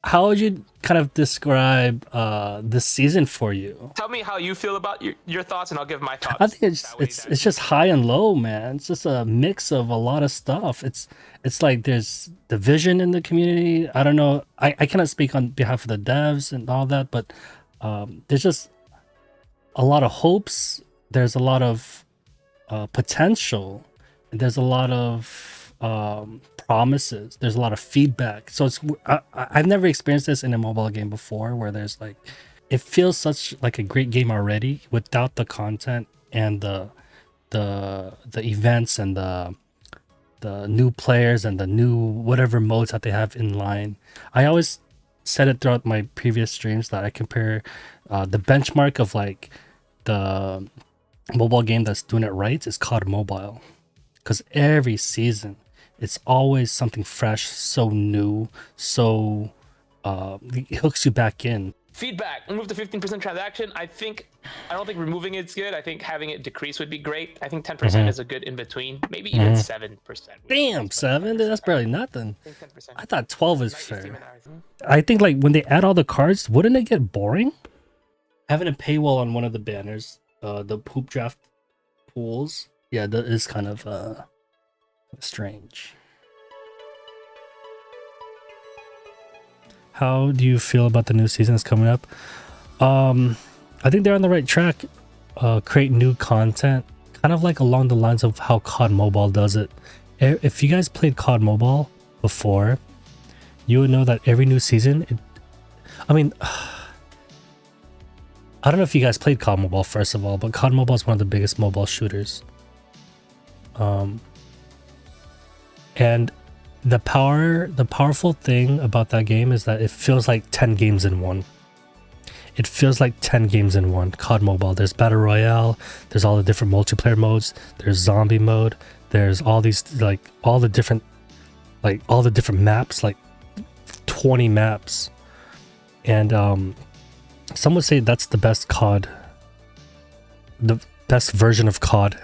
how would you kind of describe this season for you? Tell me how you feel about your thoughts, and I'll give my I thoughts. think it's That way, it's that it's just high and low, man. It's just a mix of a lot of stuff. It's like there's division in the community. I don't know. I cannot speak on behalf of the devs and all that, but there's just a lot of hopes. There's a lot of potential. There's a lot of promises. There's a lot of feedback. So I've never experienced this in a mobile game before, where there's like it feels such like a great game already without the content and the events and the new players and the new whatever modes that they have in line. I always said it throughout my previous streams that I compare the benchmark of like the mobile game that's doing it right is COD Mobile, because every season it's always something fresh, so new, so it hooks you back in. feedback. Remove the 15% transaction. I don't think removing it's good. I think having it decrease would be great. I think 10% Mm-hmm. is a good in between. Maybe even Mm-hmm. 7% would be Damn, nice, but 7? Dude, 10%. that's barely nothing. I think 10%. I thought 12 is Nightly Steam fair. and hours. I think like when they add all the cards, wouldn't it get boring? Having a paywall on one of the banners, the poop draft pools, yeah, that is kind of strange. How do you feel about the new season that's coming up? I think they're on the right track. Create new content, kind of like along the lines of how COD Mobile does it. If you guys played COD Mobile before, you would know that every new season, I mean, I don't know if you guys played COD Mobile first of all, but COD Mobile is one of the biggest mobile shooters. And the powerful thing about that game is that it feels like 10 games in one. It feels like 10 games in one. COD Mobile, there's Battle Royale, there's all the different multiplayer modes, there's zombie mode, there's all these all the different maps, like 20 maps. And some would say that's the best COD, the best version of COD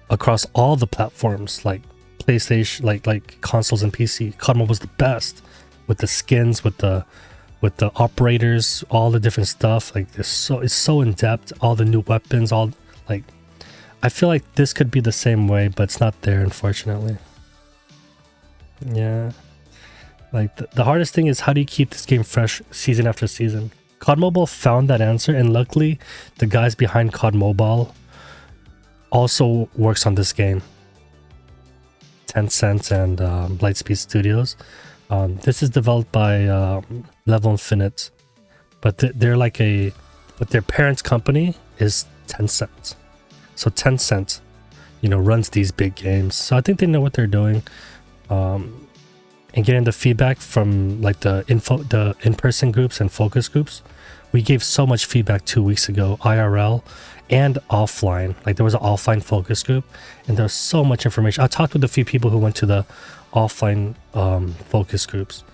across all the platforms, like PlayStation, like consoles and PC. COD Mobile was the best with the skins, with the operators, all the different stuff. Like it's so in depth. All the new weapons, all like I feel like this could be the same way, but it's not there, unfortunately. Yeah, like the hardest thing is how do you keep this game fresh season after season? COD Mobile found that answer, and luckily, the guys behind COD Mobile also works on this game. Tencent and Lightspeed Studios. This is developed by Level Infinite, but they're like but their parents' company is Tencent. So Tencent, runs these big games. So I think they know what they're doing. And getting the feedback from like the in-person groups and focus groups, we gave so much feedback 2 weeks ago, IRL and offline. Like there was an offline focus group, and there was so much information. I talked with a few people who went to the offline focus groups,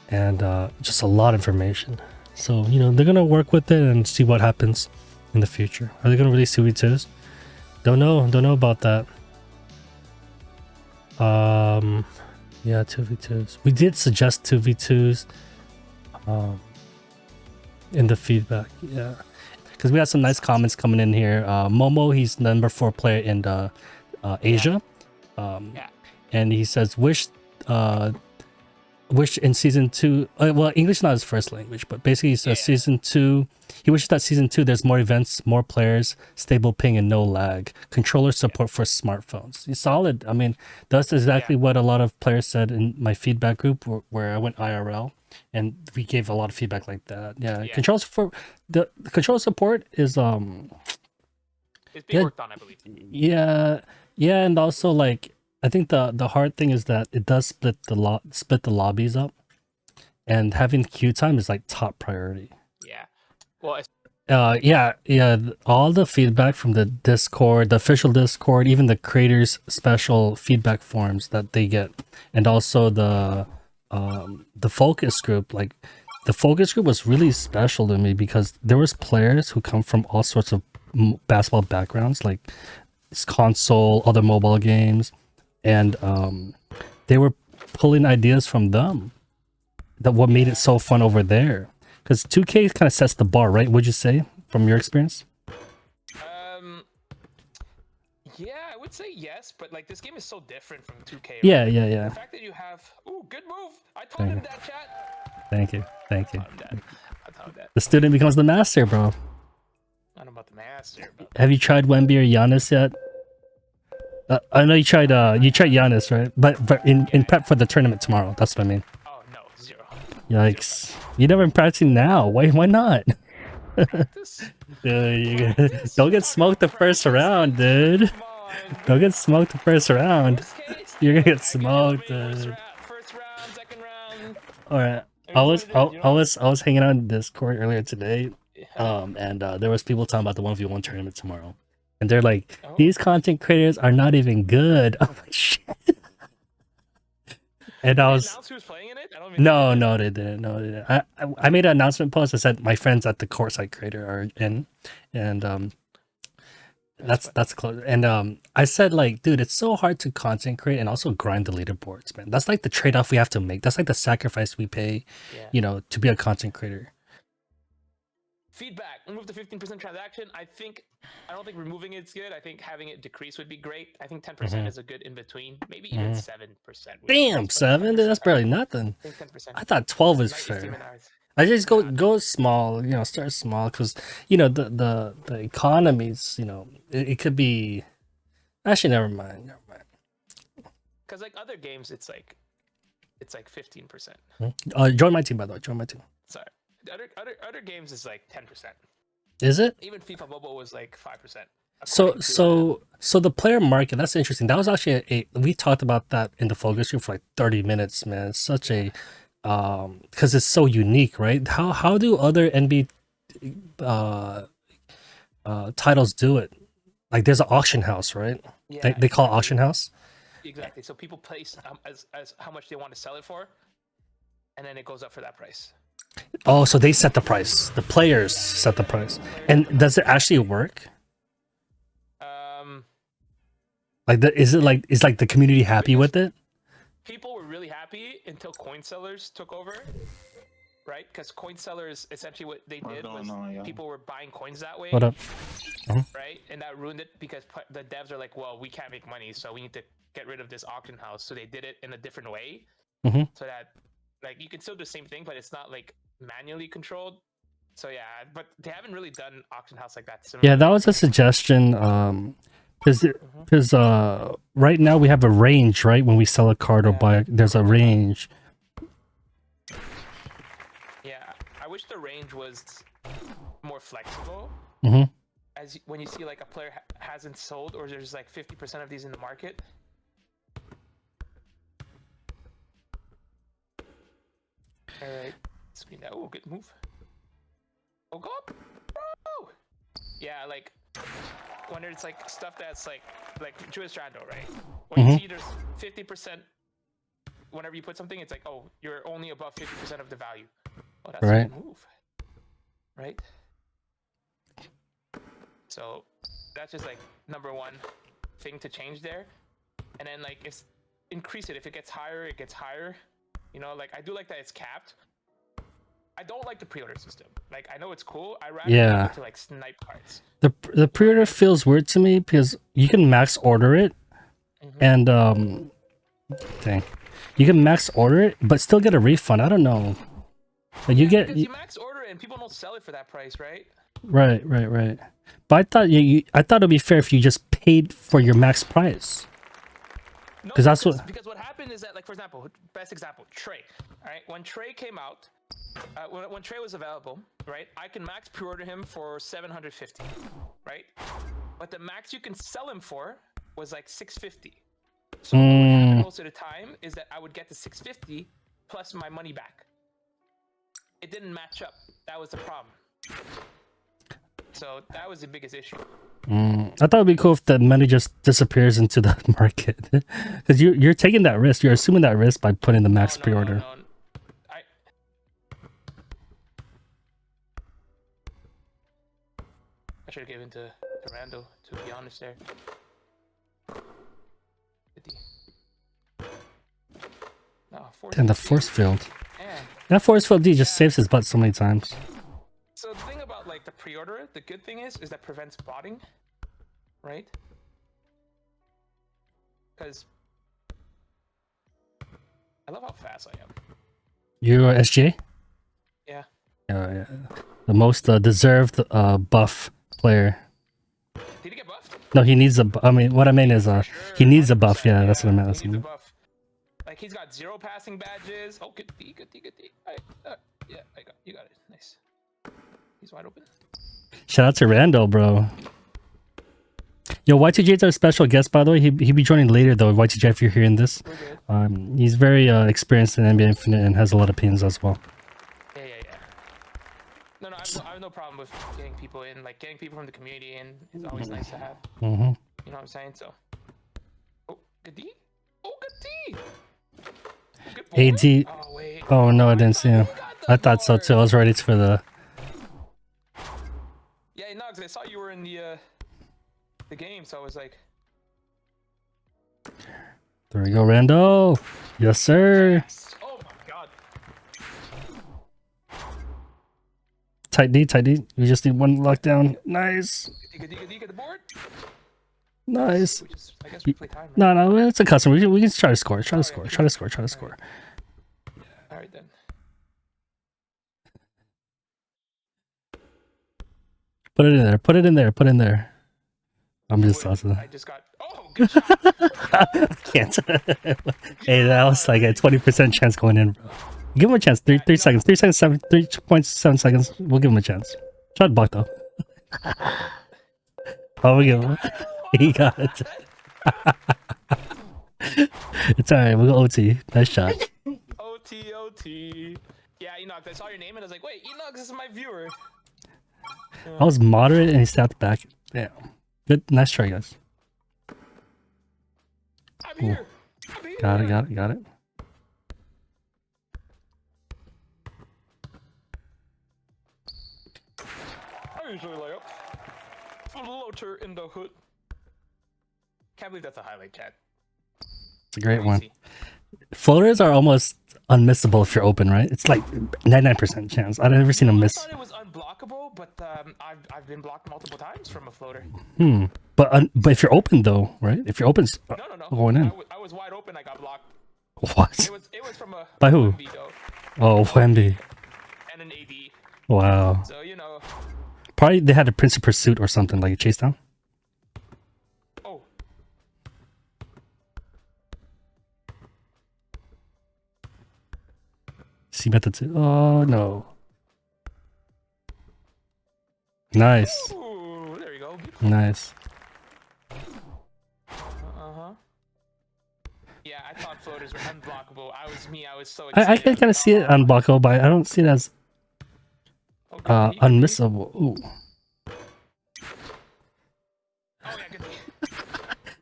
and just a lot of information. So they're gonna work with it and see what happens in the future. Are they gonna release 2v2s? Don't know about that. Yeah, 2v2s. We did suggest 2v2s in the feedback. Yeah, because we had some nice comments coming in here. Momo, he's number 4 player in Asia. Yeah. And he says, wish in season 2, well, English is not his first language, but basically he says season 2, he wishes that season 2 there's more events, more players, stable ping, and no lag, controller support for smartphones. He's solid. I mean, that's exactly what a lot of players said in my feedback group where I went IRL, and we gave a lot of feedback like that. Yeah. Control support, the control support is It's being worked on, I believe. yeah, and also like I think the hard thing is that it does split the lobbies up, and having queue time is like top priority. Yeah. Well, All the feedback from the Discord, the official Discord, even the creators' special feedback forums that they get, and also the focus group. Like the focus group was really special to me because there was players who come from all sorts of basketball backgrounds, like console, other mobile games, and they were pulling ideas from them. that what made it so fun over there? Because 2K kind of sets the bar, right? Would you say from your experience? Yeah, I would say yes, but like this game is so different from 2K. Yeah, Right? yeah. The fact that you have, ooh, good move. I taught Thank him you. that, chat. Thank you. Thank you. I taught him that. I taught him that. The student becomes the master, bro. Not about the master, but Have you tried Wemby or Giannis yet? I know you tried Giannis, right? But in prep for the tournament tomorrow. That's what I mean. oh no, 0. Yikes! You never been practicing now. Why not? Practice. Dude, Practice? don't You're get talking smoked the about first practice? round, dude. Come on, Don't get dude. smoked the first round. Worst case, You're gonna look, get smoked, dude. first round, second round. All right. It is what it is, you know? I was hanging out in Discord earlier today, Yeah. and there was people talking about the 1v1 tournament tomorrow, and they're like, Oh. these content creators are not even good. I'm like, shit. And I Did they was announce who was playing in it? I don't even know. no, they didn't. No, they didn't. I made an announcement post that said my friends at the courtside creator are in, and that's close. And I said like, dude, it's so hard to content create and also grind the leaderboards, man. That's like the trade off we have to make. That's like the sacrifice we pay, Yeah. you know, to be a content creator. Feedback. Remove the 15% transaction. I don't think removing it's good. I think having it decrease would be great. I think 10% is a good in between. Maybe even 7%. Damn, 7? Dude, that's barely nothing. I think 10%. I thought 12 is Might be steaming fair. ours. I just go small, you know, start small because you know the economies, you know, it could be. Actually, never mind. Because like other games, it's like 15%. Join my team, by the way. Join my team. Sorry. Other games is like 10%. Is it? Even FIFA Mobile was like 5%. So the player market, that's interesting. That was actually we talked about that in the focus group for like 30 minutes, man. It's such a because it's so unique, right? How do other NBA titles do it? Like there's an auction house, right? Yeah, They call it auction house. Exactly. So people place as how much they want to sell it for, and then it goes up for that price. Oh, so they set the price. The players set the price. And does it actually work? Like, is the community happy with it? People were really happy until coin sellers took over, right? Because coin sellers essentially what they did was people were buying coins that way. What up? Right, and that ruined it because the devs are like, well, we can't make money, so we need to get rid of this auction house. So they did it in a different way, so that like you can still do the same thing, but it's not like manually controlled. So yeah, but they haven't really done auction house like that. Yeah, that was a suggestion. Because right now we have a range, right? When we sell a card or buy, there's a range. Yeah, I wish the range was more flexible. As when you see like a player hasn't sold, or there's like 50% of these in the market. All right, screen that. Oh, good move. Oh, go up, bro. Yeah, like when it's like stuff that's like Jewish Rando, right? When you see there's 50%, whenever you put something, it's like, oh, you're only above 50% of the value. Oh, that's a good move, right? So that's just like number one thing to change there. And then like increase it. If it gets higher, it gets higher. You know, like I do like that it's capped. I don't like the pre-order system. Like I know it's cool. I rather go to like snipe cards. The pre-order feels weird to me because you can max order it, and dang, you can max order it, but still get a refund. I don't know. But you you max order it and people don't sell it for that price, right? Right. But I thought I thought it'd be fair if you just paid for your max price. No, because because what happened is that, like, for example, best example, Trey. All right, when Trey came out, when Trey was available, right, I can max pre-order him for 750, right? But the max you can sell him for was like 650. So what would happen most of the time is that I would get the 650 plus my money back. It didn't match up. That was the problem. So that was the biggest issue. I thought it'd be cool if the money just disappears into the market, because you're taking that risk. You're assuming that risk by putting the max pre-order. No. I should have given to Rando, to be honest there. 50. No, And the force field. Yeah. That forceful D just saves his butt so many times. So the thing about like the pre-order, the good thing is that prevents botting, right? Because I love how fast I am. You're SJ? Yeah. Yeah. The most deserved buff player. Did he get buffed? No, he needs a. I mean, what I mean is, Sure, he needs a 100%, buff. Yeah, that's what I meant. That's he what I needs a meant. buff. Like he's got 0 passing badges. Oh, good D, good D, good D. Yeah, you got it. Nice. He's wide open. Shout out to Randall, bro. Yo, Y2J's our special guest, by the way. He be joining later though. Y2J, if you're hearing this, he's very experienced in NBA Infinite and has a lot of opinions as well. Yeah. No, I have no problem with getting people in, like getting people from the community in. It's always nice to have. You know what I'm saying? So, oh, good D. Oh, good D. AD. Oh, wait. Oh no, I didn't see him. I thought so too. I was ready for the. Yeah, Nugs, I saw you were in the game, so I was like. There we go, Randall. Yes, sir. Yes. Oh my god. Tight D, tight D. We just need one lockdown. Nice. Good D, get the board. Nice. I guess we play time. Right? No, it's a custom. We can try to score. Try to score. All right then. Put it in there. I'm just tossing it. I just got. Oh, good shot. Can't. Hey, that was like a 20% chance going in. Give him a chance. 3 seconds. 3.7 seconds. We'll give him a chance. Try to block though. Oh, we give him. He got it. It's alright. We'll go OT. Nice shot. OT. Yeah, Enoch, I saw your name and I was like, wait, Enoch, this is my viewer. I was moderate and he stepped back. Damn. Good. Nice try, guys. I'm here. Got it. I usually lay up. Floater in the hood. Can't believe that's a highlight, chat. It's a great one. Floaters are almost unmissable if you're open, right? It's like 99% chance. I've never seen a miss. I thought it was unblockable, but I've been blocked multiple times from a floater. But if you're open though, right? If you're open, No. going in. I was wide open. I got blocked. What? It was from a By who? Wemby, though. Oh, Wemby. And an AD. Wow. So you know. Probably they had a Prince of Pursuit or something like a chase down. Oh. See method 2. Oh no. Nice. Ooh, there you go. Nice. Yeah, I thought floaters were unblockable. I was so I excited. can kind of see it unblockable, but I don't see it as unmissable. Ooh. Oh yeah, good.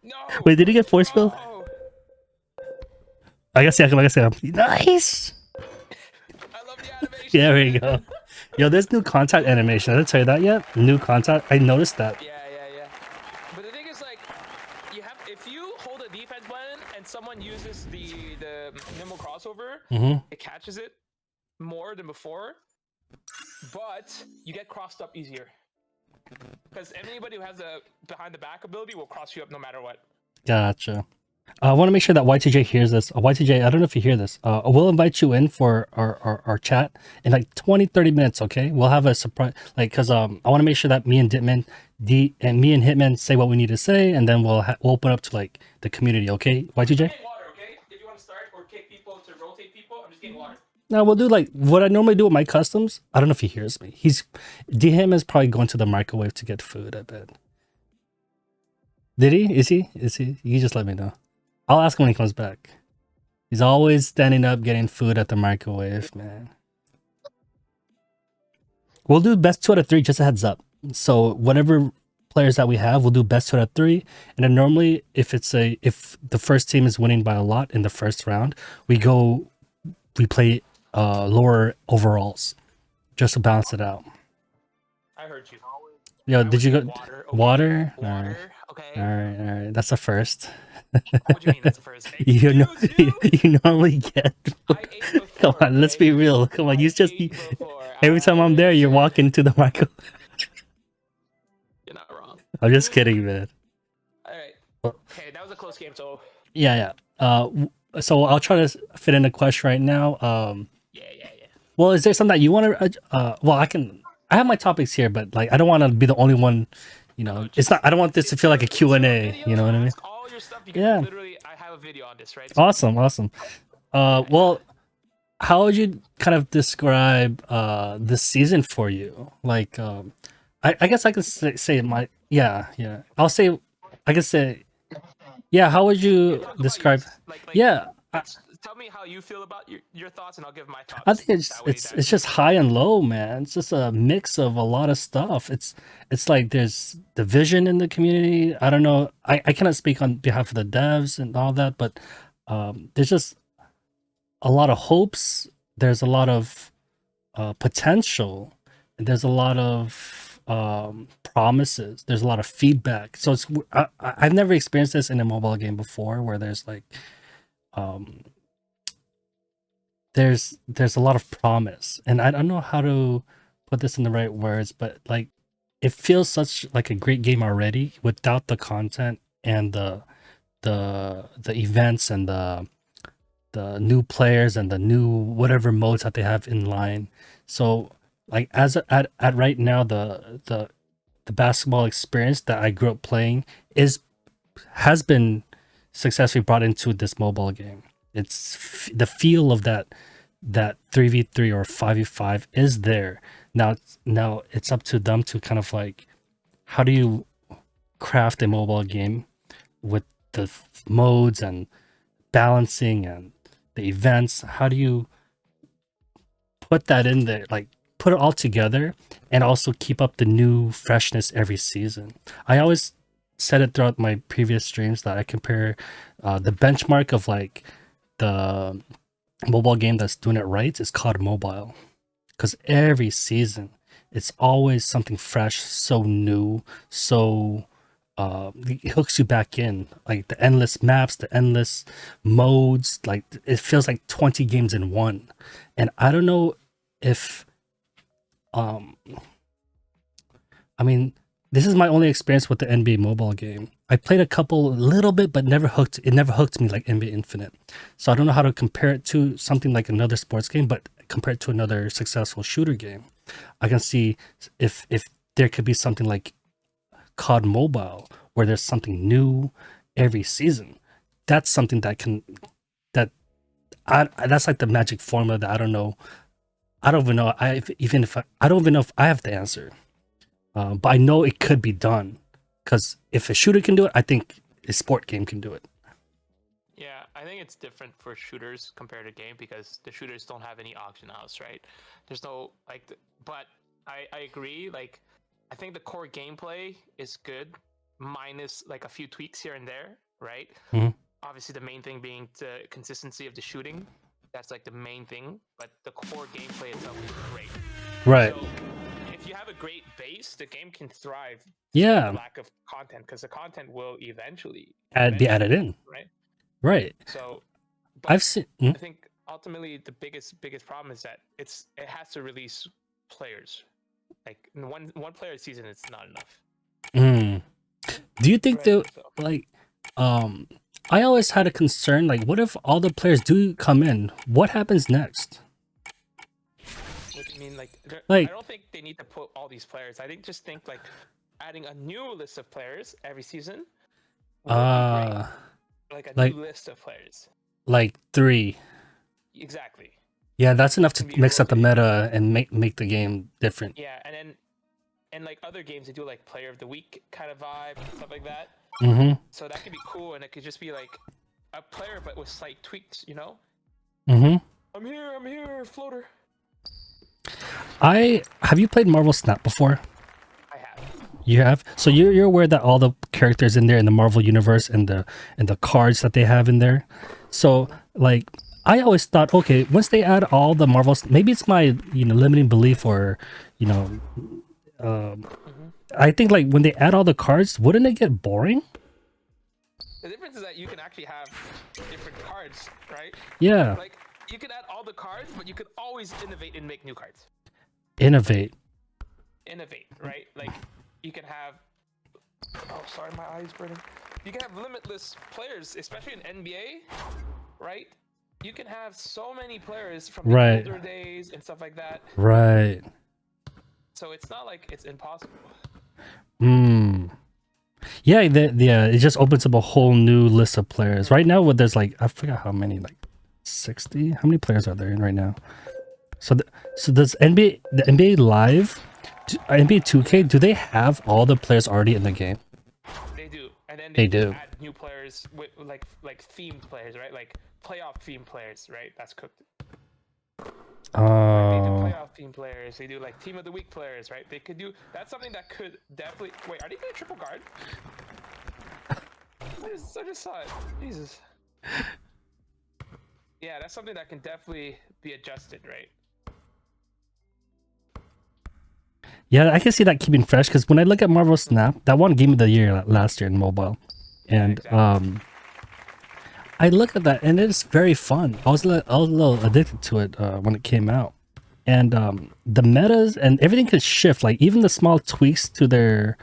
No. Wait, did he get force fill? Oh. I guess yeah. Nice. I love the animation. Yeah, there you go. Yo, there's new contact animation. I didn't tell you that yet. New contact. I noticed that. Yeah. But the thing is, like, if you hold a defense button and someone uses the nimble crossover, it catches it more than before. But you get crossed up easier because anybody who has a behind the back ability will cross you up no matter what. Gotcha. I want to make sure that Y2J hears this. Y2J, I don't know if you hear this. We'll invite you in for our chat in like 20-30 minutes, okay? We'll have a surprise, like, because I want to make sure that me and Dhitman, me and Hitman say what we need to say, and then we'll open up to like the community, okay? Y2J? I'm getting water, okay? If you want to start or kick people to rotate people, I'm just getting water. No, we'll do like what I normally do with my customs. I don't know if he hears me. Him is probably going to the microwave to get food, I bet. Did he? Is he? You just let me know. I'll ask him when he comes back. He's always standing up getting food at the microwave, man. We'll do best 2 out of 3, just a heads up. So whatever players that we have, we'll do best 2 out of 3. And then normally if the first team is winning by a lot in the first round, we play lower overalls just to balance it out. I heard you. Yo, did you go water? Water. Okay. All right. That's a first. What do you mean that's the first? You know, Excuse you? you normally get. I ate Come before, on, let's okay? be real. Come on, I you just ate before. every time I'm there, you walk into the micro. You're not wrong. I'm just kidding, man. All right. Okay, that was a close game. So Yeah. So I'll try to fit in a question right now. yeah. Well, is there something that you want to? Well, I can. I have my topics here, but like, I don't want to be the only one. You know, it's not. I don't want this to feel like a Q&A. You know what I mean? Ask all your stuff. You can Yeah. literally. I have a video on this, right? So, Awesome. Well, how would you kind of describe this season for you? Like, I guess I could say my yeah. I'll say, I could say, yeah. How would you talk about describe? yours. Like, Yeah. tell me how you feel about your thoughts, and I'll give my thoughts. I think it's That way it's it's just high and low, man. It's just a mix of a lot of stuff. It's like there's division in the community. I don't know. I cannot speak on behalf of the devs and all that, but there's just a lot of hopes. There's a lot of potential. And there's a lot of promises. There's a lot of feedback. So I've never experienced this in a mobile game before, where there's like um, there's a lot of promise, and I don't know how to put this in the right words, but like it feels such like a great game already without the content and the events and the new players and the new whatever modes that they have in line. So like at right now, the basketball experience that I grew up playing has been successfully brought into this mobile game. It's the feel of that 3v3 or 5v5 is there. Now it's up to them to kind of like, how do you craft a mobile game with the modes and balancing and the events? How do you put that in there, like put it all together, and also keep up the new freshness every season? I always said it throughout my previous streams that I compare the benchmark of like the mobile game that's doing it right is called mobile, because every season it's always something fresh, so new, so it hooks you back in, like the endless maps, the endless modes. Like it feels like 20 games in one. And I don't know if um I mean, this is my only experience with the NBA mobile game. I played a couple, a little bit, but never hooked. It never hooked me like NBA Infinite. So I don't know how to compare it to something like another sports game, but compare it to another successful shooter game. I can see if there could be something like COD Mobile, where there's something new every season. That's something that that's like the magic formula that I don't know. I don't even know. I don't even know if I have the answer. But I know it could be done, because if a shooter can do it, I think a sport game can do it. Yeah, I think it's different for shooters compared to game, because the shooters don't have any auction house, right? There's no like, but I agree. Like, I think the core gameplay is good, minus like a few tweaks here and there, right? Mhm. Obviously, the main thing being the consistency of the shooting. That's like the main thing, but the core gameplay itself is great. Right. So if you have a great base, the game can thrive. Yeah. The lack of content, because the content will eventually Be added in. right? Right. So I've seen. I think ultimately the biggest problem is that it has to release players. Like in one player a season, it's not enough. Do you think Right, that like I always had a concern, like what if all the players do come in? What happens next? What do you mean? Like Like- I don't think they need to put all these players. I think like adding a new list of players every season would be great. Like a new list of players. Like 3. Exactly. Yeah, that's enough to Can be mix up the rotating. meta and make the game different. Yeah, and like other games, they do like player of the week kind of vibe and stuff like that. Mm-hmm. So that could be cool, and it could just be like a player but with slight tweaks, you know? Mm-hmm. I'm here, floater. Have you played Marvel Snap before? I have. You have? So you're aware that all the characters in there in the Marvel universe and the cards that they have in there. So like I always thought, okay, once they add all the Marvels, maybe it's my limiting belief, or I think like when they add all the cards, wouldn't it get boring? The difference is that you can actually have different cards, right? Yeah. Like you can add all the cards, but you could always innovate and make new cards. Innovate, Right? Like you can have. Oh, sorry, my eyes burning. You can have limitless players, especially in NBA, right? You can have so many players from the Right. older days and stuff like that. Right. So it's not like it's impossible. Yeah, it just opens up a whole new list of players. Right now, what there's like, I forgot how many, like 60? How many players are there in right now? So does the NBA Live, NBA 2K, do they have all the players already in the game? They do, and then They do. add new players with like themed players, right? Like playoff themed players, right? That's cooked. They do playoff themed players. They do like team of the week players, right? They could do. That's something that could definitely. Wait, are they going to triple guard? I just saw it. Jesus. Yeah, that's something that can definitely be adjusted, right? Yeah, I can see that keeping fresh because when I look at Marvel Snap, that won Game of the Year last year in mobile, and exactly. I look at that and it's very fun. I was a little addicted to it when it came out, and the metas and everything can shift. Like even the small tweaks to their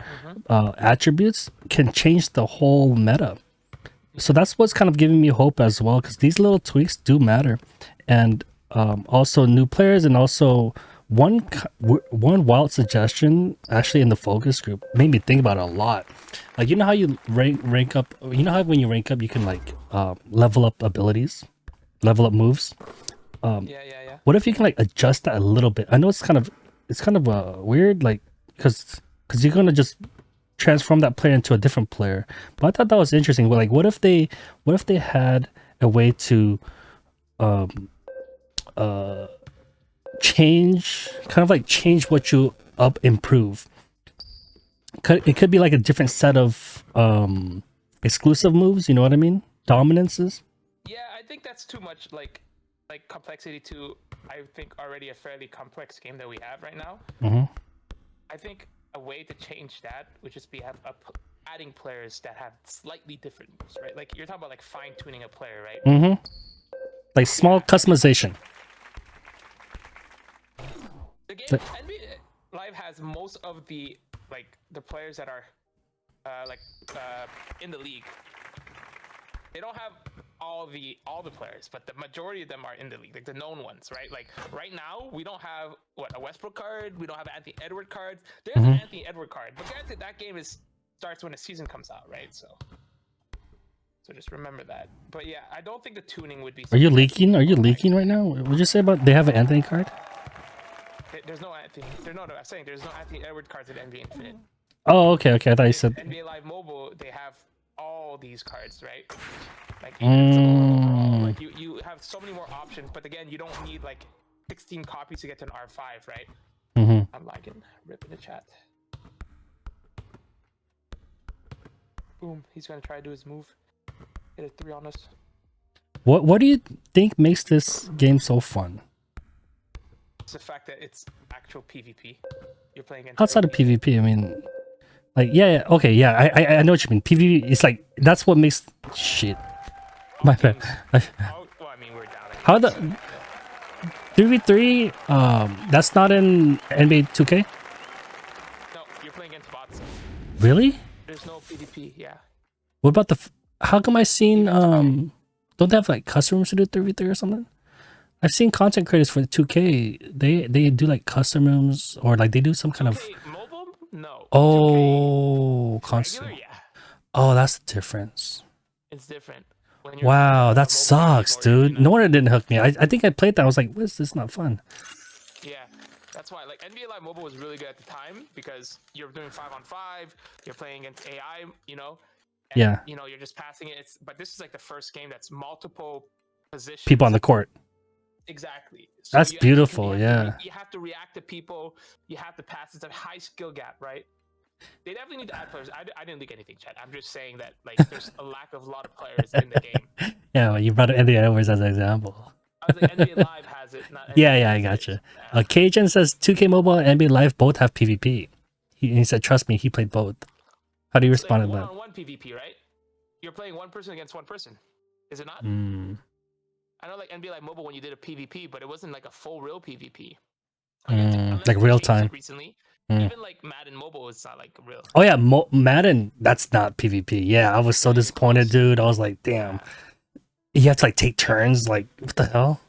attributes can change the whole meta. So that's what's kind of giving me hope as well, because these little tweaks do matter, and also new players, and also one wild suggestion actually in the focus group made me think about it a lot. Like, you know how you rank up, you know how when you rank up you can like level up abilities, level up moves. Yeah. What if you can like adjust that a little bit? I know it's kind of weird, like because you're gonna just transform that player into a different player. But I thought that was interesting. Well, like, what if they had a way to change what you improve. It could be like a different set of exclusive moves, you know what I mean? Dominances. Yeah, I think that's too much like complexity to, I think, already a fairly complex game that we have right now. I think a way to change that would just be adding players that have slightly different moves, right? Like you're talking about like fine tuning a player, right? Like small customization. The game NBA Live has most of the players that are in the league. They don't have all the players, but the majority of them are in the league, like the known ones, right? Like right now, we don't have a Westbrook card, we don't have Anthony Edward card. There's an Anthony Edward card, but granted, that game starts when the season comes out, right? So just remember that. But yeah, I don't think the tuning would be. Are you leaking? Are you leaking right now? What did you say about they have an Anthony card? There's no Anthony. I'm saying there's no Anthony Edward cards at NBA Infinite. Oh, okay. I thought you said NBA Live Mobile. They have all these cards, right? Like overall, like you have so many more options, but again, you don't need like 16 copies to get to an R5, right? I'm lagging. Rip in the chat. Boom. He's gonna try to do his move. Hit a 3 on us. What do you think makes this game so fun? It's the fact that it's actual PvP. You're playing against outside of PvP. I mean, like yeah, okay, yeah. I know what you mean. PvP is like that's what makes shit. My bad. Well, I mean, we're down. How the 3v3? That's not in NBA 2K. No, you're playing against bots. Really? There's no PvP. Yeah. What about how come I seen don't they have like custom rooms to do 3v3 or something? I've seen content creators for the 2K. They do like custom rooms or like they do some kind of mobile. No. Oh, console. Regular, yeah. Oh, that's the difference. It's different. Wow, that sucks, dude. No wonder it didn't hook me. I think I played that. I was like, what is this? Not fun. Yeah, that's why. Like NBA Live Mobile was really good at the time because you're doing 5-on-5. You're playing against AI. You know. And, yeah. You know, you're just passing it. But this is like the first game that's multiple positions. People on the court. Exactly. So that's beautiful. Yeah. You have to react to people. You have to pass. It's a high skill gap, right? They definitely need to add players. I didn't leak anything, Chad. I'm just saying that like there's a lack of a lot of players in the game. Yeah, well, you brought NBA Edwards as an example. I was like, NBA Live has it. Not yeah, I gotcha. Cajun says 2K Mobile and NBA Live both have PvP. He said, trust me, he played both. How do you respond to that? One-on-one PvP, right? you're playing one person against one person, is it not? Mm. I know like NBA Live Mobile when you did a PvP, but it wasn't like a full real PvP. Like they real changed time. it recently. Mm. Even like Madden Mobile is not like real. Oh yeah, Madden. That's not PvP. Yeah, I was so disappointed, dude. I was like, damn. You have to like take turns. Like, what the hell?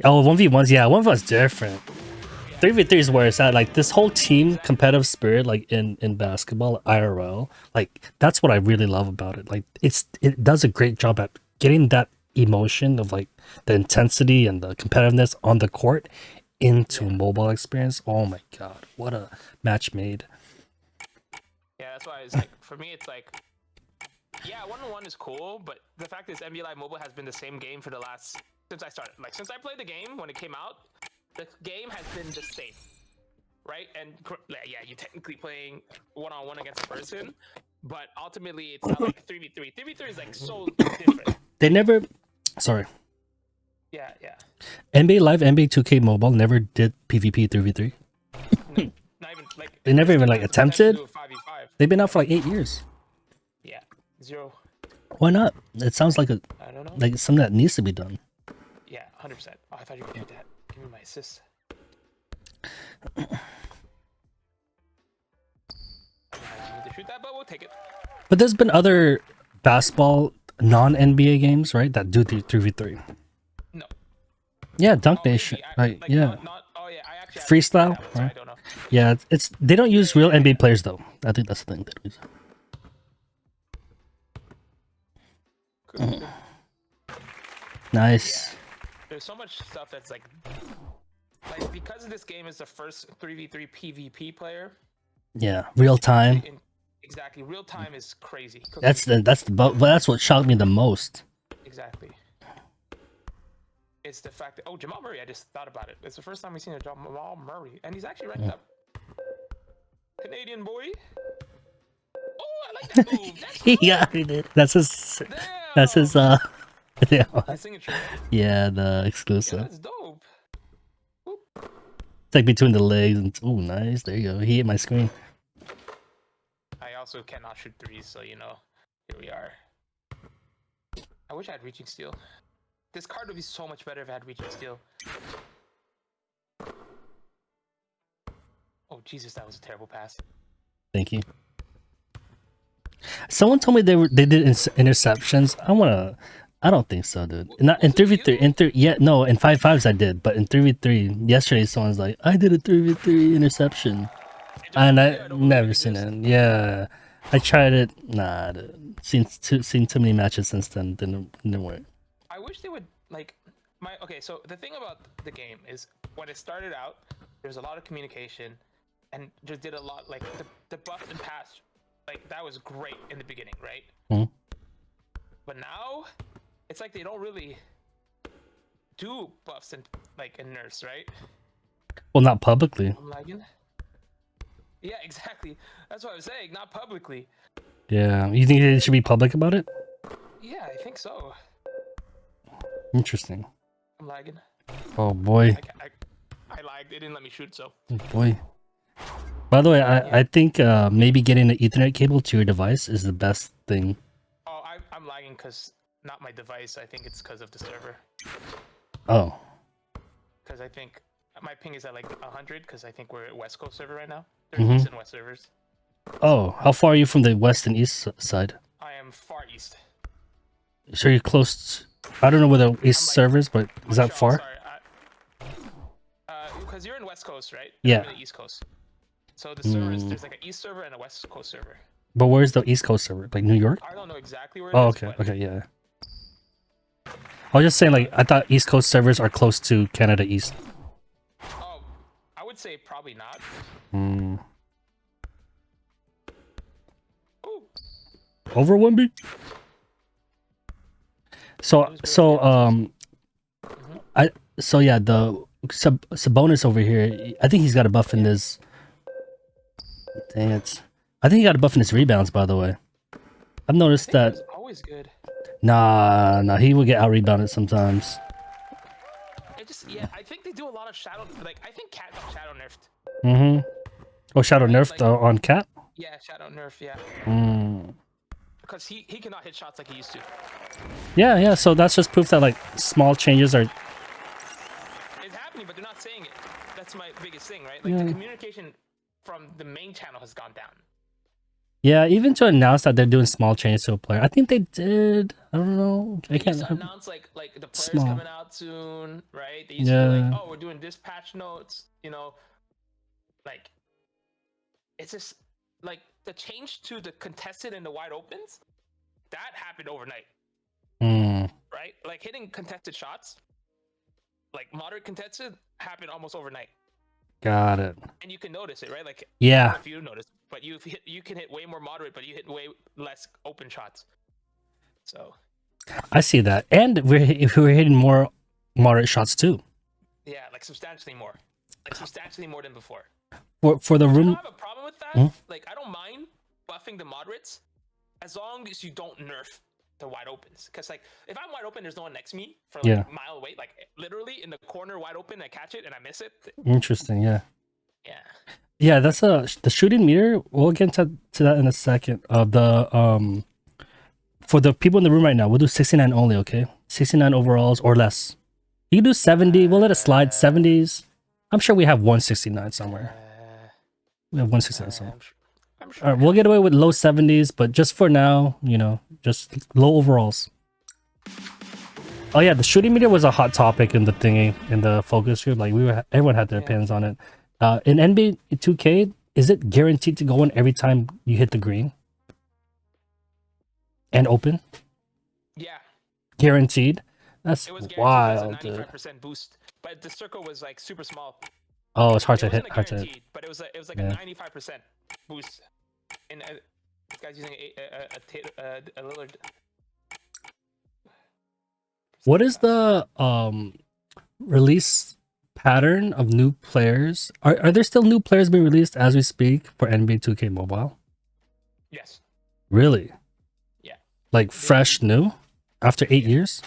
Oh, 1v1s. Yeah, 1v1's different. 3v3 is where it's at. Like this whole team competitive spirit, like in basketball, IRL. Like that's what I really love about it. Like it does a great job at getting that emotion of like the intensity and the competitiveness on the court into mobile experience. Oh my god, what a match made. Yeah, that's why it's like for me, it's like yeah, 1-on-1 is cool, but the fact is NBA Live Mobile has been the same game for the last since I started. Like since I played the game when it came out, the game has been the same, right? And yeah, you're technically playing 1-on-1 against a person, but ultimately it's not like 3v3. 3v3 is like so different. They never, sorry. Yeah. NBA Live, NBA 2K Mobile never did PvP 3v3. No, not even like They never even like attempted. 5v5. They've been out for like 8 years. Yeah, 0. Why not? It sounds like I don't know. like something that needs to be done. Yeah, 100%. Oh, I thought you were gonna do that. Give me my assist. I need to shoot that, but we'll take it. But there's been other basketball non-NBA games, right? That do 3v3. No. Yeah, Dunk Nation. Right. Yeah. Oh yeah, I actually Freestyle. So Right? I don't know. Yeah, it's they don't use real NBA players though. I think that's the thing. Nice. Yeah. There's so much stuff that's like because this game is the first 3v3 PvP player. Yeah, real time. Exactly, real time is crazy. That's what shocked me the most. Exactly. It's the fact that Jamal Murray. I just thought about it. It's the first time we've seen a Jamal Murray, and he's actually ranked up. Canadian boy. Oh, I like that move. Yeah, he did. That's his. Damn. That's his. Yeah. His signature. Right? Yeah, the exclusive. Yeah, that's dope. Oop. It's like between the legs and oh, nice. There you go. He hit my screen. I also cannot shoot threes, so you know, here we are. I wish I had reaching steal. This card would be so much better if I had reaching steal. Oh Jesus, that was a terrible pass. Thank you. Someone told me they did interceptions. I don't think so, dude. Not in 3v3. Yeah, no, in 5-5s I did, but in 3v3 yesterday someone's like, I did a 3v3 interception. And I never seen it. Yeah. I tried it. Nah, dude. Seen too many matches since then. Didn't work. I wish they would like okay, so the thing about the game is when it started out, there was a lot of communication and just did a lot like the buff and pass, like that was great in the beginning, right? Mm-hmm. But now it's like they don't really do buffs and nerfs, right? Well, not publicly. I'm lagging. Yeah, exactly. That's what I was saying. Not publicly. Yeah, you think they should be public about it? Yeah, I think so. Interesting. I'm lagging. Oh boy. I lagged. It didn't let me shoot. So. Oh boy. By the way, I think maybe getting an Ethernet cable to your device is the best thing. Oh, I'm lagging because not my device. I think it's because of the server. Oh. Because I think my ping is at like 100 because I think we're at West Coast server right now. There's East and West servers. Oh, how far are you from the West and East side? I am far east. So you're close. I don't know where the East servers, but is that far? Because you're in West Coast, right? Yeah. I'm in the East Coast. So the servers, there's like an East server and a West Coast server. But where's the East Coast server? Like New York? I don't know exactly where it is. Oh, okay. Okay, yeah. I was just saying, like, I thought East Coast servers are close to Canada East. Oh, I would say probably not. Ooh. Over 1B? So yeah, the Sabonis over here, I think he's got a buff in his. Dang it! I think he got a buff in his rebounds. By the way, I've noticed that. Always good. Nah, he will get out rebounded sometimes. I think they do a lot of shadow. Like I think Cat got shadow nerfed. Oh, shadow nerfed on Cat. Yeah, shadow nerf. Yeah. because he cannot hit shots like he used to. Yeah. So that's just proof that like small changes are. It's happening, but they're not saying it. That's my biggest thing, right? Like the communication from the main channel has gone down. Yeah, even to announce that they're doing small changes to a player, I think they did. I don't know. I They can't used to announce like the players small. coming out soon, right? They used to be like, oh, we're doing this patch notes, you know, like it's just like the change to the contested and the wide opens that happened overnight, right? Like hitting contested shots, like moderate contested, happened almost overnight. Got it. And you can notice it, right? Like I yeah, don't know if you notice, but you can hit way more moderate, but you hit way less open shots. So I see that, and we're hitting more moderate shots too. yeah, like substantially more than before. For the I room, don't have a problem with that. Like I don't mind buffing the moderates as long as you don't nerf the wide opens. Because like if I'm wide open, there's no one next to me for like a mile away, like literally in the corner wide open, I catch it and I miss it. Interesting, yeah. Yeah, that's the shooting meter. We'll get to that in a second. The for the people in the room right now, we'll do 69 only, okay? 69 overalls or less. You can do 70. We'll let it slide 70s. I'm sure we have 169 somewhere. We have 169 somewhere. I'm sure. All right, we'll get away with low 70s, but just for now, just low overalls. Oh yeah, the shooting meter was a hot topic in the thingy, in the focus group. Like everyone had their opinions on it. In NBA 2K, is it guaranteed to go in every time you hit the green? And open? Yeah. Guaranteed? That's it was wild, dude. 95% boost, but the circle was like super small. Oh, it's hard to hit. Hard to hit. But it was like a 95% boost. And this guy's using a Lillard. What is the release pattern of new players? Are there still new players being released as we speak for NBA 2K Mobile? Yes. Really? Yeah. Like fresh new after 8 years?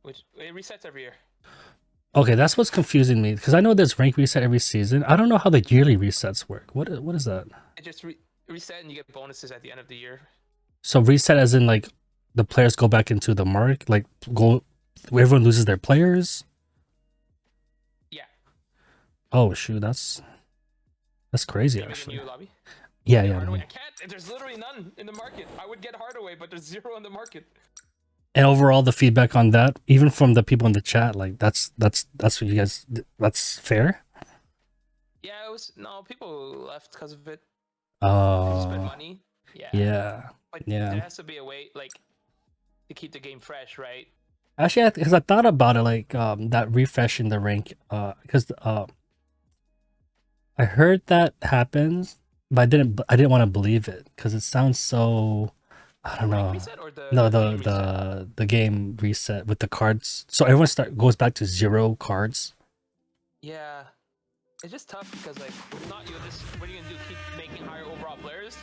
Which it resets every year. Okay, that's what's confusing me because I know there's rank reset every season. I don't know how the yearly resets work. What is that? It just reset and you get bonuses at the end of the year. So reset as in like the players go back into the mark, like everyone loses their players. Yeah. Oh shoot, that's crazy actually. New lobby? Yeah. I can't. There's literally none in the market. I would get Hardaway, but there's 0 in the market. And overall, the feedback on that, even from the people in the chat, like that's what you guys. That's fair. Yeah, people left because of it. Oh. Spend money. Yeah. Yeah. But yeah. There has to be a way, like, to keep the game fresh, right? Actually, because I thought about it, like that refresh in the rank, because I heard that happens, but I didn't want to believe it because it sounds so. I don't know. The game reset with the cards. So everyone goes back to 0 cards. Yeah, it's just tough because like if not you, what are you gonna do? Keep making higher overall players?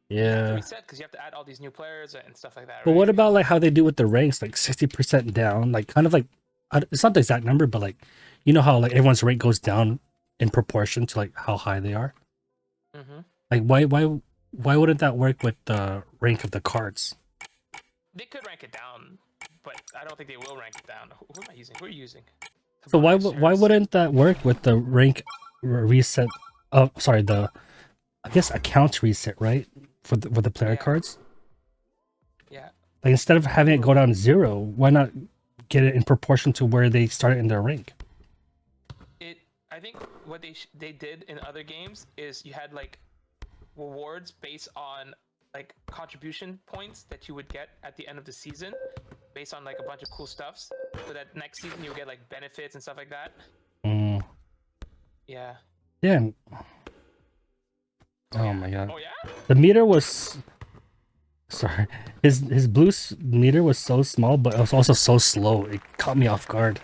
Yeah. You have to reset because you have to add all these new players and stuff like that. But right? what about like how they do with the ranks, like 60% down, like kind of like it's not the exact number, but like you know how like everyone's rank goes down in proportion to like how high they are. Like why wouldn't that work with the rank of the cards? They could rank it down, but I don't think they will rank it down. Who am I using? Who are you using? So why wouldn't that work with the rank reset? Oh, sorry, I guess account reset, right? For the player cards. Yeah. Like instead of having it go down 0, why not get it in proportion to where they started in their rank? I think what they did in other games is you had like rewards based on like contribution points that you would get at the end of the season based on like a bunch of cool stuffs, so that next season you'll get like benefits and stuff like that. Yeah. Oh my god. Oh yeah? The meter was sorry. His blue meter was so small, but it was also so slow. It caught me off guard.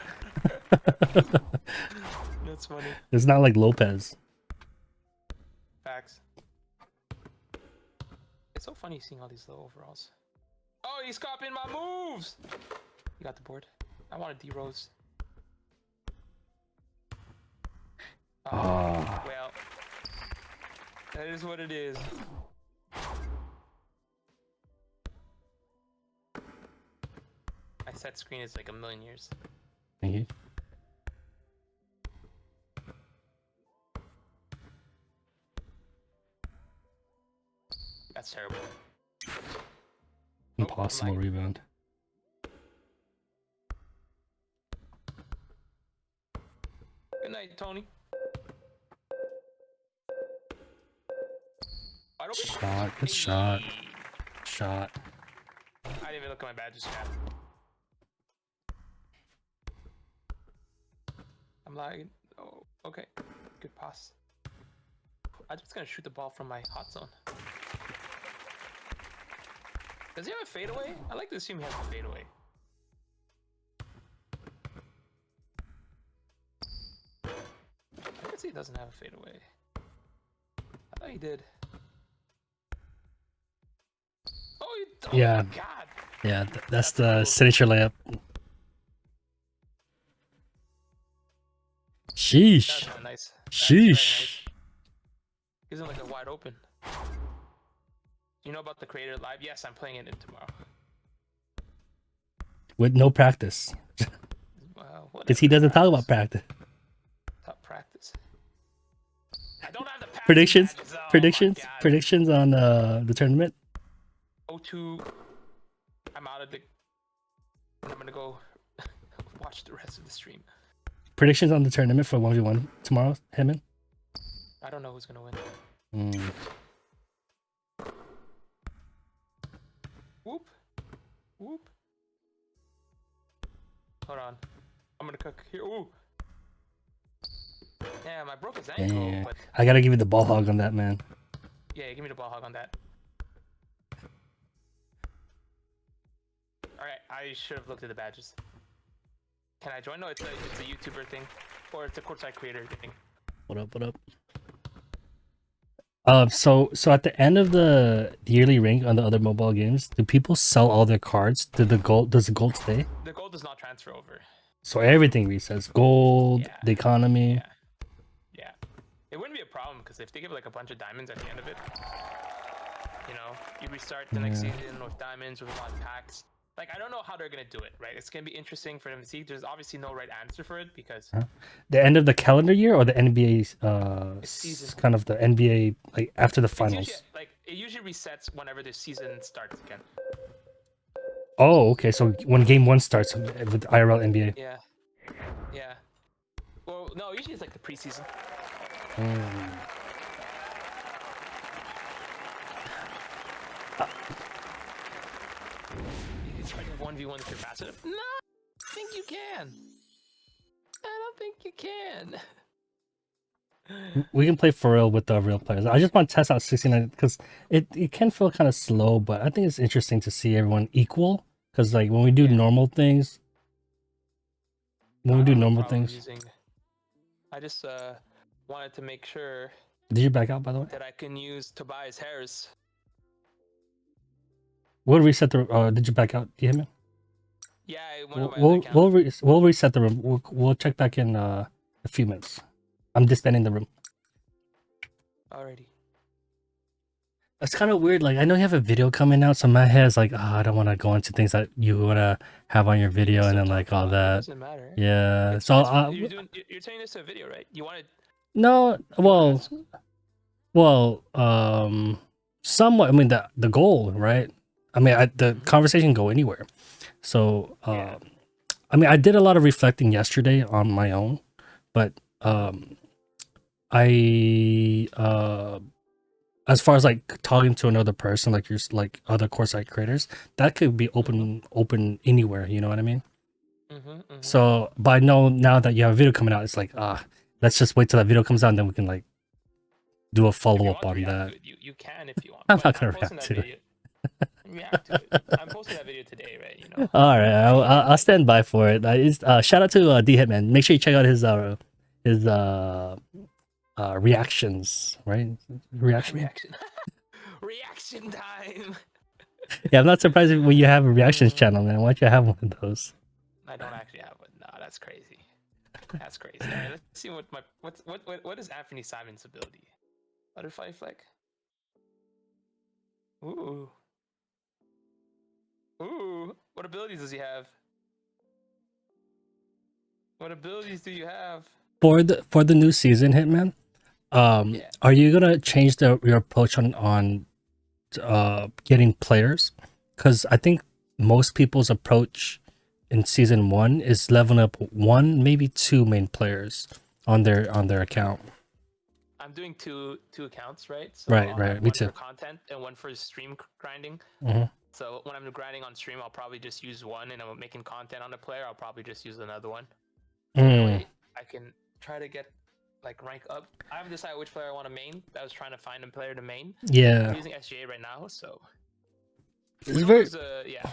That's funny. It's not like Lopez. Facts. It's so funny seeing all these low overalls. Oh, he's copying my moves! You got the board. I wanted D-Rose. Well, that is what it is. set screen is like a million years. Thank you. That's terrible. Impossible rebound. Good night, Tony. Shot. Good shot. Shot. I didn't even look at my badges yet. I'm lagging. Oh, okay. Good pass. I'm just gonna shoot the ball from my hot zone. Does he have a fadeaway? I like to assume he has a fadeaway. I guess he doesn't have a fadeaway. I thought he did. Oh, yeah. My God. Yeah, that's the cool signature layup. Sheesh. That's nice. Sheesh. Nice. Gives him like a wide open. You know about the Creator Live? Yes, I'm playing it tomorrow. With no practice. Because he doesn't talk about practice. Top practice. I don't have the predictions. Oh, Predictions on the tournament. 0-2. I'm out of the. I'm gonna go watch the rest of the stream. Predictions on the tournament for 1v1 tomorrow, Hitman? I don't know who's gonna win. Whoop. Whoop. Hold on. I'm gonna cook here. Ooh. Yeah, I broke his ankle. Yeah. But... I gotta give you the ball hog on that, man. Yeah, give me the ball hog on that. Alright, I should have looked at the badges. Can I join? No, it's a YouTuber thing. Or it's a courtside creator thing. What up, what up? So at the end of the yearly rank on the other mobile games, do people sell all their cards? Does the gold stay? The gold does not transfer over. So everything resets. Gold, yeah. The economy. Yeah. It wouldn't be a problem because if they give like a bunch of diamonds at the end of it, you know, you restart the next season with diamonds with a lot of packs. Like, I don't know how they're going to do it, right? It's going to be interesting for them to see. There's obviously no right answer for it because... The end of the calendar year or the NBA, season. kind of the NBA, like, after the finals? It usually resets whenever the season starts again. Oh, okay. So when game 1 starts with IRL NBA. Yeah. Yeah. Well, no, usually it's like the preseason. You can try to 1v1 if you're fast enough. No, I think you can. I don't think you can. We can play for real with the real players. I just want to test out 69 because it can feel kind of slow, but I think it's interesting to see everyone equal. Because like when we do normal things, I just wanted to make sure. Did you back out, by the way? That I can use Tobias Harris. We'll reset the. Did you back out? Do you hear me? Yeah, we'll reset the room. We'll check back in a few minutes. I'm disbanding the room. Alrighty. It's kind of weird. Like, I know you have a video coming out, so my head's like, I don't want to go into things that you want to have on your video and then like all that. It doesn't matter. Yeah. You're turning this to a video, right? You wanted. No. Well. Somewhat. I mean, the goal, right? I mean, the conversation go anywhere. So, I mean, I did a lot of reflecting yesterday on my own, but as far as like talking to another person, like you're like other courtside creators, that could be open anywhere. You know what I mean? So, but I know now that you have a video coming out, it's like let's just wait till that video comes out, and then we can like do a follow up on that. You can if you want. I'm not gonna react to it. React to it. I'm posting that video today, right? You know. All right, I'll stand by for it. Shout out to dhitman. Make sure you check out his reactions, right? Reaction time. Yeah, I'm not surprised when you have a reactions channel, man. Why don't you have one of those? I don't actually have one. No, that's crazy. That's crazy. All right, let's see what is Anthony Simon's ability? Butterfly flick. Ooh. What abilities does he have? What abilities do you have? For the new season, Hitman, Yeah. are you gonna change your approach on getting players? Because I think most people's approach in season one is leveling up one, maybe two main players on their account. I'm doing two accounts, right? So Right, I'll right. have Me one too. for content and one for stream grinding. Hmm. So when I'm grinding on stream, I'll probably just use one, and I'm making content on a player, I'll probably just use another one. So that Mm, way I can try to get like rank up. I haven't decided which player I want to main. I was trying to find a player to main. yeah, I'm using SGA right now, so it's very Nobu's yeah.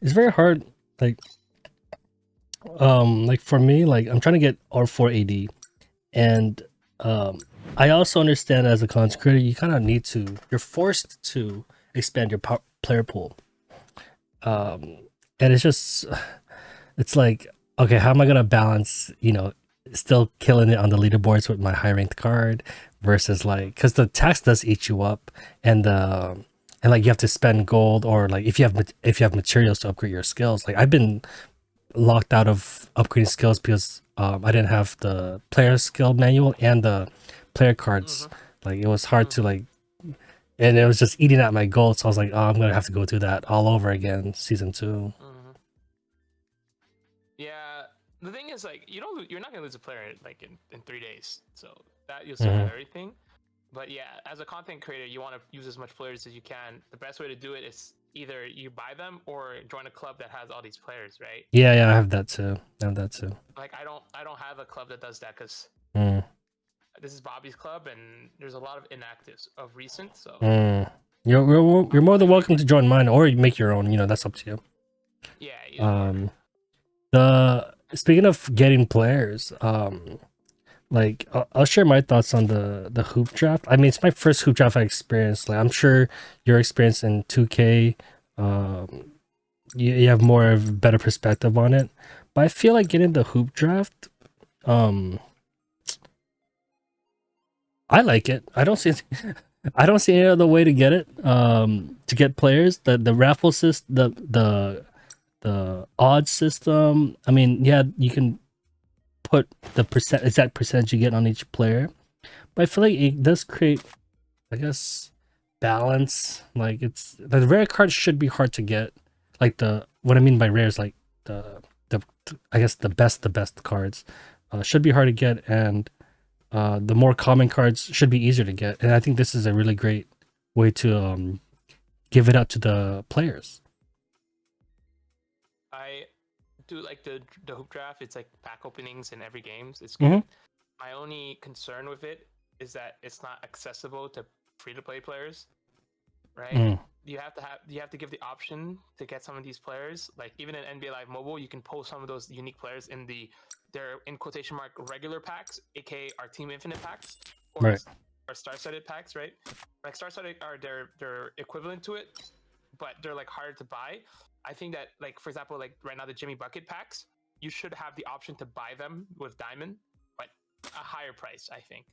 it's very hard. Like for me, like I'm trying to get R4 AD, and um, I also understand as a content creator, you kind of need to. You're forced to expand your player pool. And it's just it's like, okay, how am I gonna balance, still killing it on the leaderboards with my high ranked card versus like, because the tax does eat you up, and like you have to spend gold, or like if you have materials to upgrade your skills. Like I've been locked out of upgrading skills because I didn't have the player skill manual and the player cards. Mm-hmm. Like it was hard to Mm-hmm. like, and it was just eating at my gold. So I was like, oh, I'm gonna have to go through that all over again, season two. Mm-hmm. Yeah, the thing is, like, you're not gonna lose a player like in 3 days, so that you'll still have Hmm. everything. But yeah, as a content creator, you want to use as much players as you can. The best way to do it is either you buy them or join a club that has all these players, right? Yeah, yeah, I have that too. I have that too. Like I don't have a club that does that because Mm, this is Bobby's club and there's a lot of inactives of recent. So mm. You're I'm more than only welcome to making join mine, or you make your own. That's up to you. yeah either or. Um, the Speaking of getting players, like I'll share my thoughts on the hoop draft. I mean, it's my first hoop draft I experienced. Like I'm sure your experience in 2K, um, you have more of a better perspective on it. But I feel like getting the hoop draft, um, I like it. I don't see any other way to get it. To get players, the raffle system, the odds system. I mean, yeah, you can put the exact percentage you get on each player, but I feel like it does create, I guess, balance. Like the rare cards should be hard to get. Like what I mean by rare is like the I guess the best cards should be hard to get, and the more common cards should be easier to get. And I think this is a really great way to give it up to the players. I do like the hoop draft. It's like pack openings in every games. It's Hmm. good. My only concern with it is that it's not accessible to free to play players, right? Mm, You have to give the option to get some of these players. Like even in NBA Live Mobile, you can post some of those unique players in their in quotation mark regular packs, aka our Team Infinite packs, or right. or star studded packs, right? Like star studded are they're equivalent to it, but they're like harder to buy. I think that like for example, like right now the Jimmy Bucket packs, you should have the option to buy them with diamond, but a higher price. I think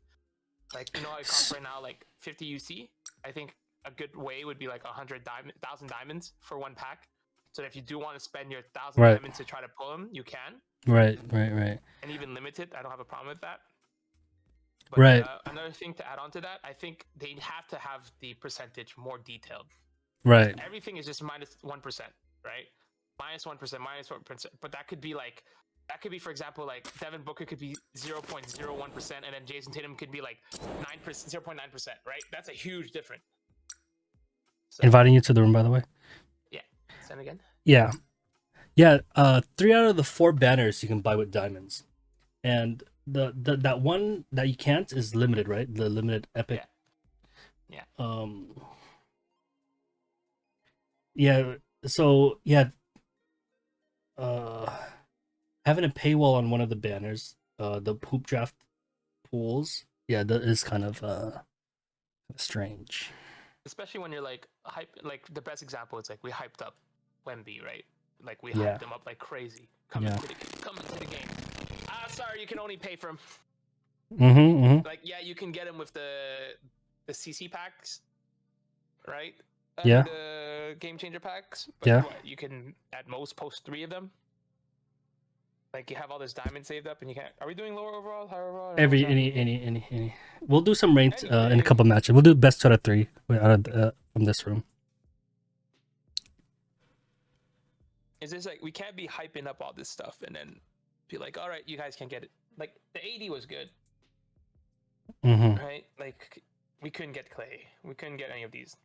like it costs right now like 50 UC. I think a good way would be like 1,000 diamonds for one pack. So if you do want to spend your 1,000 Right. diamonds to try to pull them, you can, Right. Right. Right. and even limited. I don't have a problem with that. But Right. another thing to add on to that, I think they have to have the percentage more detailed. Right. Everything is just -1%, right? -1%, -1%. But that could be like, for example, like Devin Booker could be 0.01%, and then Jason Tatum could be like 9%, 0.9%, right? That's a huge difference. So, Inviting you to the room, by the way. yeah. Send again. Yeah. Yeah. 3 out of the 4 banners you can buy with diamonds, and the that one that you can't is limited, right? The limited epic. Yeah. Yeah. So yeah. Uh, Having a paywall on one of the banners, the poop draft pools. Yeah, that is kind of strange. Especially when you're like hype. Like the best example is like we hyped up Wemby, right? Like we Yeah. hyped him up like crazy. Yeah. Coming to the game. Sorry, you can only pay for him. Mm-hmm. Mm-hmm. Like yeah, you can get him with the CC packs, right? Yeah. The game changer packs. But Yeah. you can at most post 3 of them. Like you have all this diamond saved up, and you can't. Are we doing lower overall, higher overall? I don't know what's Every happening here. any. We'll do some ranked in a couple Anything. matches. We'll do best out of 3 out of from this room. Is this like we can't be hyping up all this stuff and then be like, all right, you guys can get it. Like the 80 was good, Mm-hmm. right? Like we couldn't get Clay. We couldn't get any of these.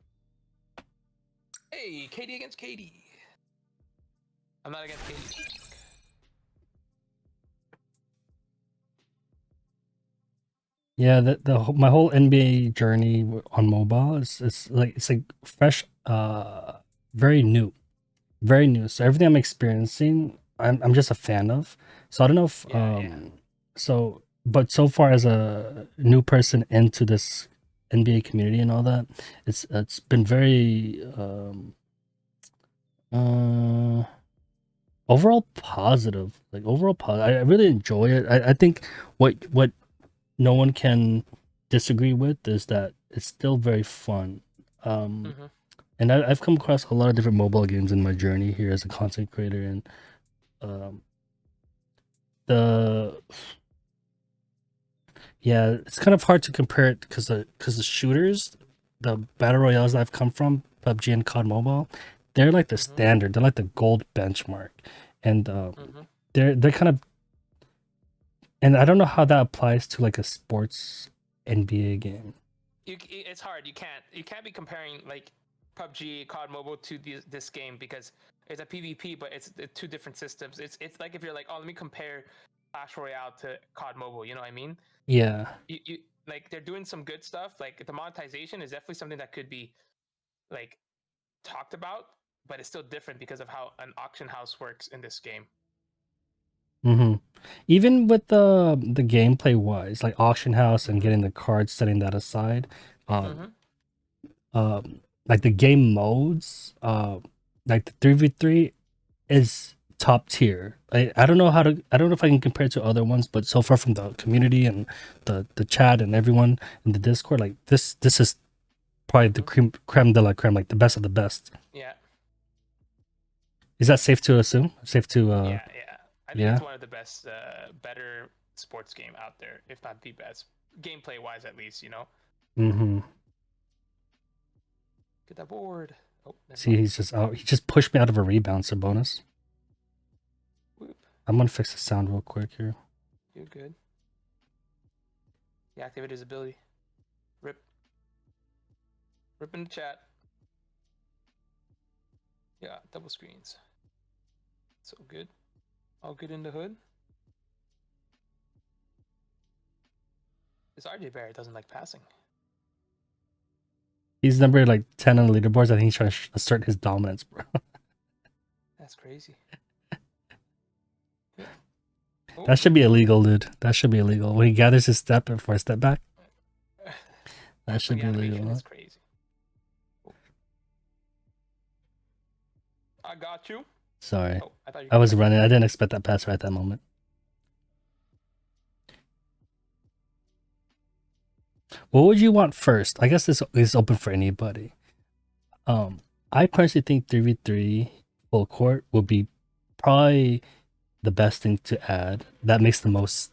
Hey, KD against KD. I'm not against KD. Yeah, my whole NBA journey on mobile is it's like fresh, very new, very new. So everything I'm experiencing, I'm just a fan of. So I don't know if Yeah. so but so far as a new person into this NBA community and all that, it's been very uh overall positive. Like overall positive. I really enjoy it. I think what no one can disagree with is that it's still very fun. Mm-hmm. And I've come across a lot of different mobile games in my journey here as a content creator, and um, the yeah, it's kind of hard to compare it because the shooters, the battle royales that I've come from, PUBG and COD Mobile, they're like the Mm-hmm. standard. They're like the gold benchmark, and Mm-hmm. they're kind of, and I don't know how that applies to like a sports NBA game. It's hard. You can't be comparing like PUBG, COD Mobile to this game because it's a PvP, but it's two different systems. It's like if you're like, oh, let me compare Clash Royale to COD Mobile. You know what I mean? Yeah. You like they're doing some good stuff. Like the monetization is definitely something that could be like talked about, but it's still different because of how an auction house works in this game. Mm-hmm. Even with the gameplay wise, like auction house and Mm-hmm. getting the cards, setting that aside, Mm-hmm. um, like the game modes, like the 3v3 is top tier. I don't know how to, I don't know if I can compare it to other ones, but so far from the community and the chat and everyone in the Discord, like this is probably the Mm-hmm. creme de la creme, like the best of the best. Yeah. Is that safe to assume? Safe to Yeah. I think yeah. it's one of the best, better sports game out there, if not the best, gameplay wise at least. You know, Mm-hmm. get that board. Oh, never See, mind. he's just out. He just pushed me out of a rebound, so bonus. Whoop. I'm gonna fix the sound real quick here. You're good. He activated his ability. Rip. Rip in the chat. Yeah, double screens. So good. All good in the hood. This RJ Barrett doesn't like passing. He's number like 10 on the leaderboards. I think he's trying to assert his dominance, bro. That's crazy. Oh. That should be illegal, dude. That should be illegal. When he gathers his step before a step back, that should The be animation illegal. is crazy. Oh. I got you. Sorry. Oh, I thought you I was could- running. I didn't expect that pass right at that moment. What would you want first? I guess this is open for anybody. I personally think 3v3 full court would be probably the best thing to add. That makes the most,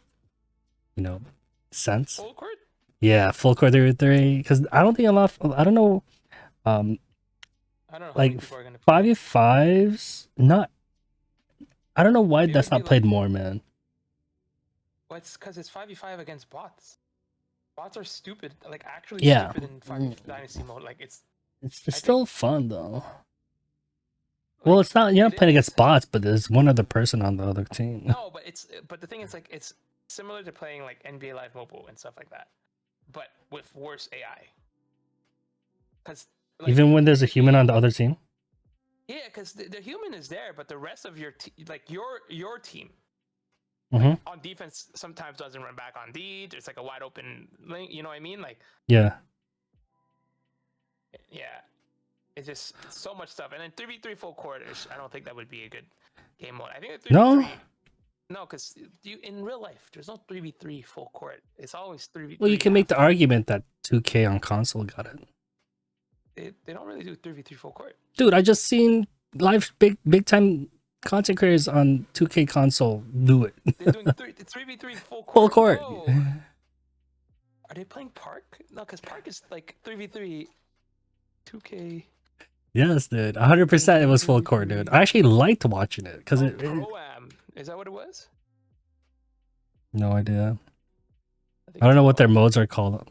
sense. Full court? Yeah, full court 3v3. Because I don't think a lot. I don't know. Um, I don't know how like many people are gonna play. 5v5s. Not. I don't know why Maybe that's it'd be not played like- more, man. Well, it's because it's 5v5 against bots. Bots are stupid, like actually Yeah. stupid in 5 Dynasty mode. Like it's It's I still fun though. like, Well, it's not. You're not it playing is. against bots, but there's one other person on the other team. No, but the thing is like it's similar to playing like NBA Live Mobile and stuff like that, but with worse AI. Because Even when there's a human on the other team. yeah, because the human is there, but the rest of your like your team Hmm. on defense sometimes doesn't run back on D. It's like a wide open lane. You know what I mean? Like Yeah. yeah, it's just so much stuff. And then 3v3 full court, I don't think that would be a good game mode. I think the 3v3. No, because you in real life, there's no 3v3 full court. It's always 3v3. Well, you can make the argument that 2K on console got it. They don't really do 3v3 full court. Dude, I just seen live big time content creators on 2K console do it. They're doing 3v3 full Full court. court. Whoa. Are they playing Park? No, because Park is like 3v3 2K. Yes, dude. 100% it was full court, dude. I actually liked watching it because it. Pro-Am. Is that what it was? No idea. think I don't it's know what their Pro-Am. modes are called.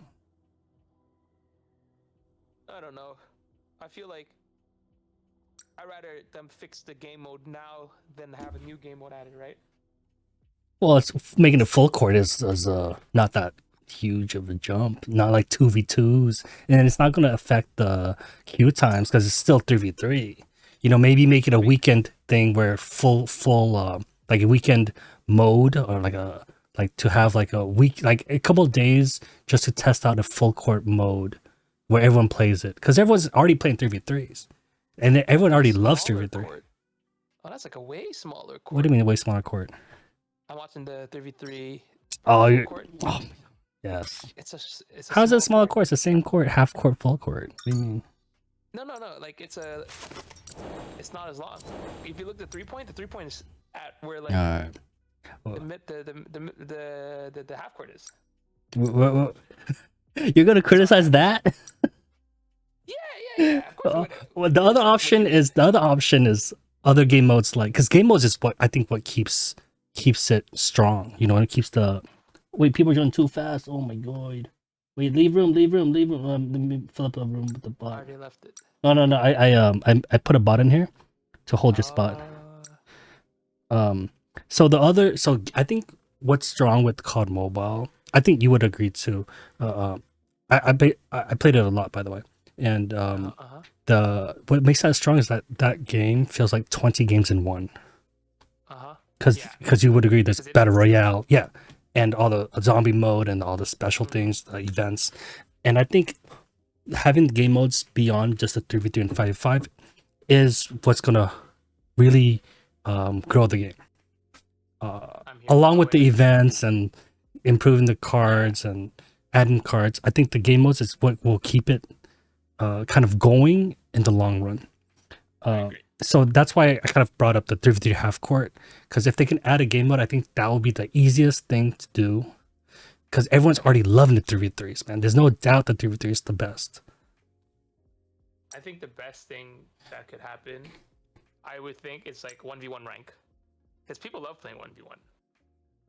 I don't know. I feel like I'd rather them fix the game mode now than have a new game mode added, right? Well, it's making it full court is not that huge of a jump. Not like 2v2s, and it's not going to affect the queue times because it's still 3v3. You know, maybe make it a weekend thing where full like a weekend mode or like to have like a week, like a couple of days just to test out a full court mode where everyone plays it because everyone's already playing 3v3s, and everyone already loves Smaller 3v3. court. Oh, that's like a way smaller court. What do you mean way smaller court? I'm watching the 3v3 Oh, full you're, court. oh yes. It's a How's it a small smaller court? It's the same court, half court, full court. What do you mean? No. Like it's not as long. If you look at the 3 point is at where like Well, the half court is. you're gonna criticize that? Yeah. Of course. Well, the other option is other game modes like because game modes is what I think what keeps it strong. You know, and it keeps the wait people are going too fast. Oh my god! Wait, leave room. Let me fill up the room with the I bot. already left it. No. I put a bot in here to hold your spot. So I think what's strong with COD Mobile, I think you would agree too. I played it a lot, by the way, and the what makes that strong is that game feels like 20 games in one. Because you would agree there's battle royale, yeah, and all the zombie mode and all the special things, the events, and I think having game modes beyond just the 3v3 and 5v5 is what's gonna really grow the game. Along with the events and improving the cards and adding cards, I think the game modes is what will keep it kind of going in the long run. So that's why I kind of brought up the 3v3 half court, because if they can add a game mode, I think that will be the easiest thing to do. Because everyone's already loving the 3v3s, man. There's no doubt that 3v3 is the best. I think the best thing that could happen, I would think, is like 1v1 rank. Because people love playing 1v1.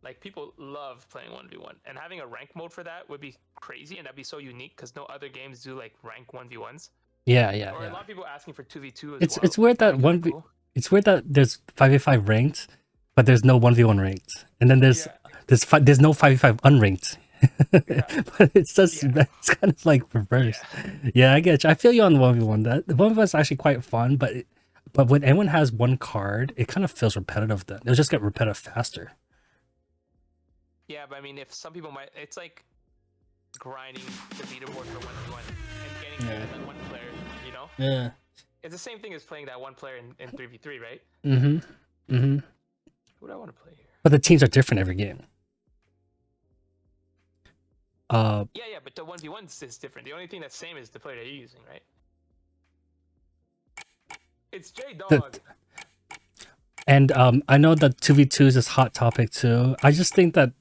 Like, people love playing 1v1. And having a rank mode for that would be crazy, and that'd be so unique, because no other games do, like, rank 1v1s. Yeah. Or a lot of people asking for 2v2 as it's well. It's weird that it's weird that there's 5v5 ranked, but there's no 1v1 ranked. And then there's no 5v5 unranked. But it's just it's kind of like reverse. Yeah, I get you. I feel you on the 1v1. That the 1v1 is actually quite fun, but when anyone has one card, it kind of feels repetitive then. It'll just get repetitive faster. Yeah, but I mean, if some people might, it's like grinding the leaderboard for 1v1 and getting that one player, you know? Yeah. It's the same thing as playing that one player in 3v3, right? Who do I want to play here? But the teams are different every game. Yeah, but the 1v1 is different. The only thing that's same is the player that you're using, right? It's J-Dog. And I know that 2v2s is hot topic too. I just think that,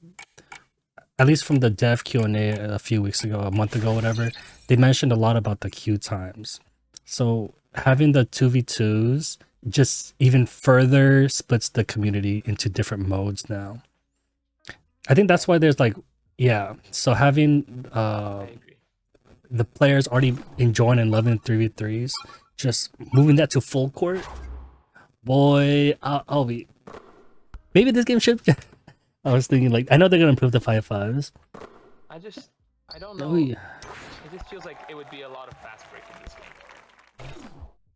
at least from the dev Q&A a few weeks ago, a month ago, whatever, they mentioned a lot about the queue times. So having the 2v2s just even further splits the community into different modes now. I think that's why there's like, so having the players already enjoying and loving 3v3s, just moving that to full court, boy, I'll be... Maybe this game should... I was thinking, like, I know they're gonna improve the 5v5s. I don't know. It just feels like it would be a lot of fast break in this game.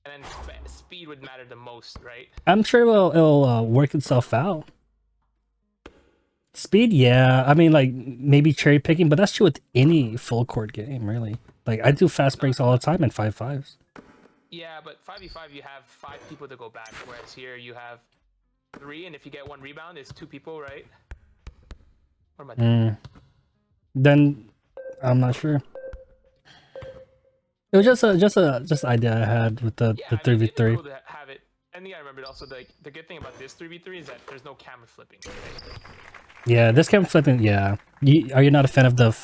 And then speed would matter the most, right? I'm sure it'll work itself out. Speed, yeah. I mean, like, maybe cherry picking, but that's true with any full court game, really. Like, I do fast breaks all the time in 5v5s. Yeah, but 5v5 you have 5 people to go back, whereas here you have 3, and if you get 1 rebound, it's 2 people, right? What am I doing? Then I'm not sure. It was just idea I had with the 3v3. Have it. And yeah, I remembered also the good thing about this 3v3 is that there's no camera flipping. Right? Yeah, this camera flipping. Yeah, are you not a fan of the?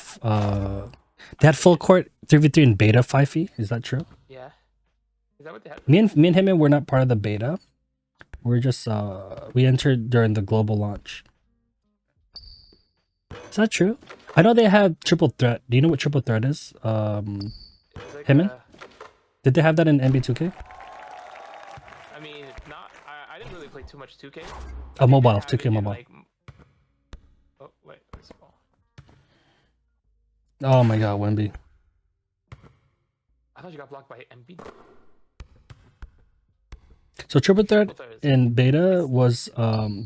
They had full court 3v3 in beta 5e. Is that true? Yeah. Is that what they had? Me and him were not part of the beta. We're just we entered during the global launch. Is that true? I know they had triple threat. Do you know what triple threat is? Like Hitman? Did they have that in NBA 2K? I mean, not. I didn't really play too much 2K. A mobile, 2K mobile. Like, oh wait, where's the ball? Oh my god, Wemby. I thought you got blocked by MB. So triple threat in beta was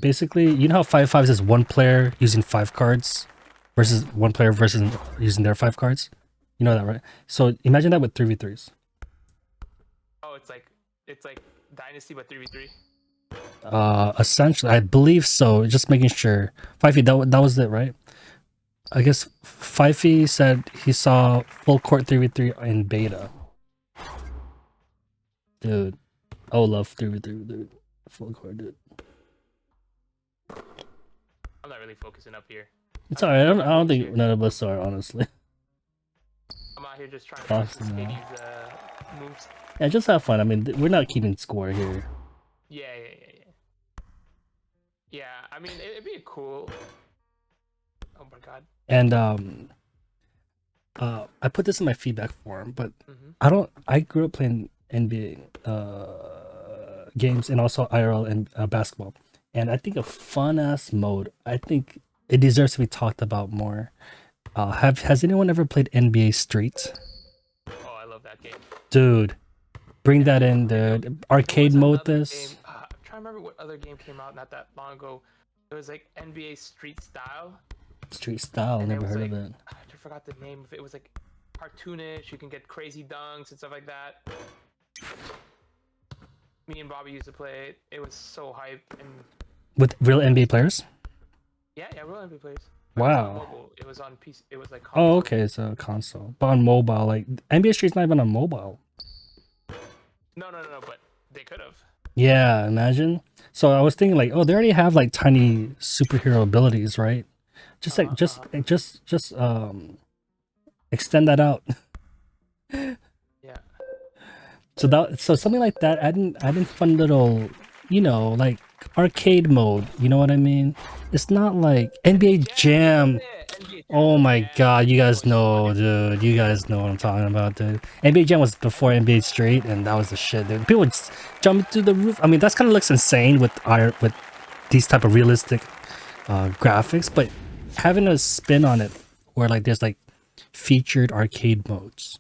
basically, you know how 5-5 is one player using 5 cards versus one player versus using their 5 cards? You know that, right? So imagine that with 3v3s. Oh, it's like Dynasty but 3v3. Essentially, I believe so. Just making sure. Fifey, that was it, right? I guess Fifey said he saw full court 3v3 in beta. Dude, I would love 3v3, dude. Full court, dude. I'm not really focusing up here. It's alright. I don't think none of us are, honestly. I'm out here just trying to practice these moves. Yeah, just have fun. I mean, we're not keeping score here. Yeah. Yeah, I mean, it'd be cool. Oh my god. And I put this in my feedback form, but I grew up playing NBA games and also IRL and basketball. And I think a fun ass mode, I think it deserves to be talked about more. Has anyone ever played NBA Street? Oh, I love that game. Dude, bring that in, dude. Arcade mode this. I'm trying to remember what other game came out not that long ago. It was like NBA Street Style. Street Style, never heard of it. I forgot the name of it. It was like cartoonish. You can get crazy dunks and stuff like that. Me and Bobby used to play it. It was so hype. And with real NBA players? Yeah, real NBA players. Wow. It was on PC. It was like console. Oh, okay, it's a console. But on mobile, like NBA Street's not even on mobile. No, but they could have. Yeah, imagine. So I was thinking like, oh, they already have like tiny superhero abilities, right? Just extend that out. Yeah. So something like that, adding fun little, like arcade mode, you know what I mean? It's not like NBA Jam. Oh my god, you guys know, dude. You guys know what I'm talking about, dude. NBA Jam was before NBA Street, and that was the shit, dude. People would just jump through the roof. I mean, that's kind of looks insane with these type of realistic graphics, but having a spin on it where like there's like featured arcade modes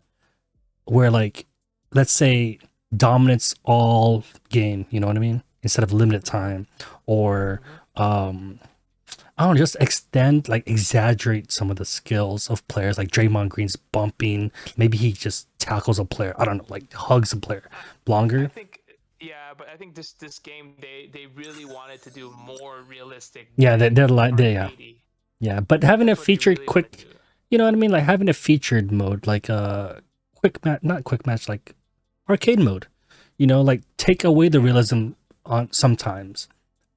where like, let's say, dominance all game, you know what I mean? Instead of limited time, or I don't know, just exaggerate some of the skills of players, like Draymond Green's bumping. Maybe he just tackles a player. I don't know, like hugs a player longer. But I think this game they really wanted to do more realistic. Yeah, yeah. But having a featured quick, you know what I mean? Like having a featured mode, like not quick match, like arcade mode. Like take away the realism on sometimes.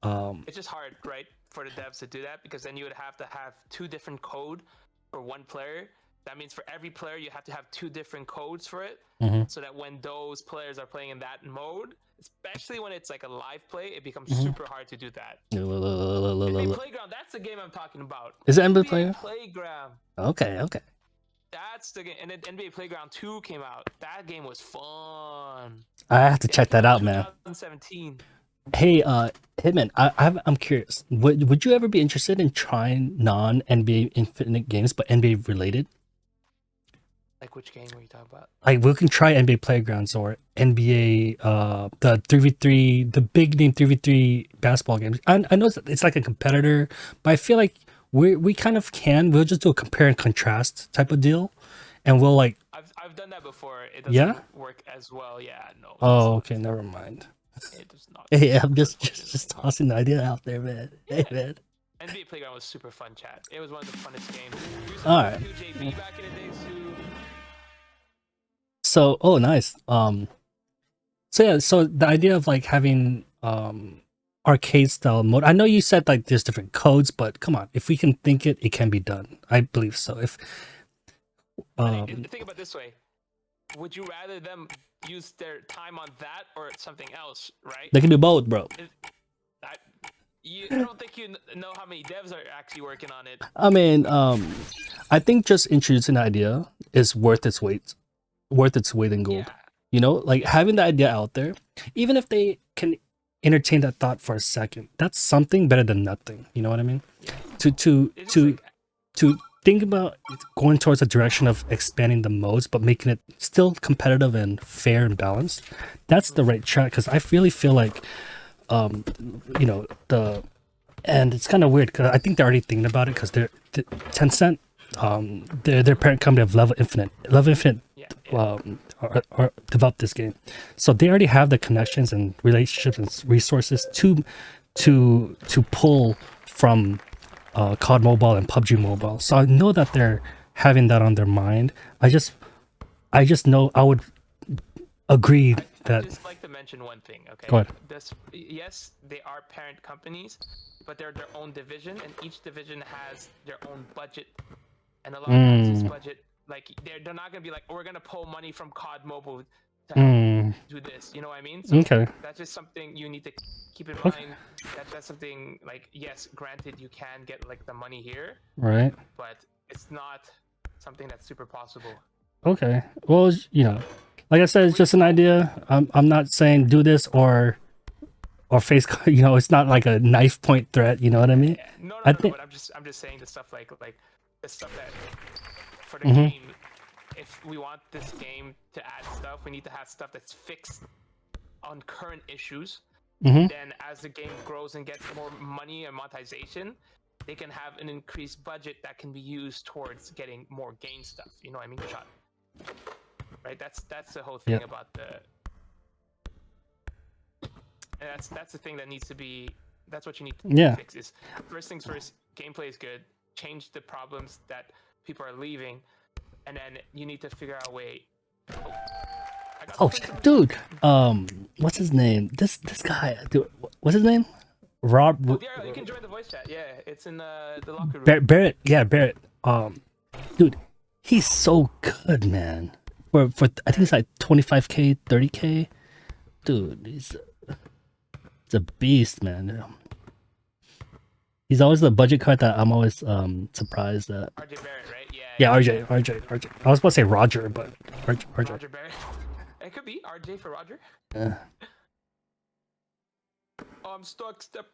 It's just hard, right, for the devs to do that, because then you would have to have 2 different code for one player. That means for every player you have to have 2 different codes for it, so that when those players are playing in that mode, especially when it's like a live play, it becomes super hard to do that. NBA Playground, that's the game I'm talking about. Is it NBA Playground? Playground. Okay. That's the game. And then NBA Playground 2 came out. That game was fun. I have to check that out, man. 2017. Hey, Hitman, I'm curious. Would you ever be interested in trying non-NBA Infinite games, but NBA related? Like which game were you talking about? Like we can try NBA Playgrounds or NBA, the 3v3, the big name 3v3 basketball games. I know it's like a competitor, but I feel like we kind of can. We'll just do a compare and contrast type of deal, and we'll like. I've done that before. It doesn't work as well. Yeah, no. Oh, okay, never mind. It does not. Hey, I'm just tossing the idea out there, man. Hey, man. NBA Playground was super fun, chat. It was one of the funnest games. All right. JB back in the day too. So, oh, nice. So yeah, so the idea of like having arcade style mode. I know you said like there's different codes, but come on, if we can think it, it can be done. I believe so. If Think about it this way: would you rather them use their time on that or something else? Right? they can do both, bro. I, I don't think you know how many devs are actually working on it. I mean, I think just introducing the idea is worth its weight in gold. Yeah. You know, like having the idea out there, even if they can entertain that thought for a second, that's something better than nothing. You know what I mean? To think about going towards a direction of expanding the modes, but making it still competitive and fair and balanced. That's the right track because I really feel like, you know, and it's kind of weird because I think they're already thinking about it because Tencent, their parent company of Level Infinite, or developed this game, so they already have the connections and relationships and resources to pull from COD Mobile and PUBG Mobile. So I know that they're having that on their mind. I just know I would agree that. I just like to mention one thing, okay? Go ahead. Yes, they are parent companies, but they're their own division, and each division has their own budget. And a lot of times this budget, like they're not gonna be like, we're gonna pull money from COD Mobile to help do this. You know what I mean? So Okay. that's just something you need to keep in mind. That's something like, yes, granted you can get like the money here, Right. but it's not something that's super possible. Okay. Well, you know, like I said, it's just an idea. I'm not saying do this or face. You know, it's not like a knife point threat. You know what I mean? Yeah. No, I no, think. but I'm just saying the stuff like the stuff that for the Mhm. game. If we want this game to add stuff, we need to have stuff that's fixed on current issues. Mhm. Then as the game grows and gets more money and monetization, they can have an increased budget that can be used towards getting more game stuff. You know what I mean? Shot. Right? That's the whole thing Yeah. about the. And that's the thing that needs to be. That's what you need to fix. Is first things first. Gameplay is good. Change the problems that people are leaving, and then you need to figure out a way. Oh, dude. What's his name? This guy. Dude, what's his name? Rob. Oh, yeah, you can join the voice chat. Yeah, it's in the locker room. Barrett. Yeah, Barrett. Dude, he's so good, man. For I think it's like 25K, 30K. Dude, he's a beast, man. He's always the budget card that I'm always surprised at. RJ Barrett, right? Yeah. Yeah, RJ. I was about to say Roger, but RJ. Roger Barrett. It could be RJ for Roger. Yeah. I'm stuck. Step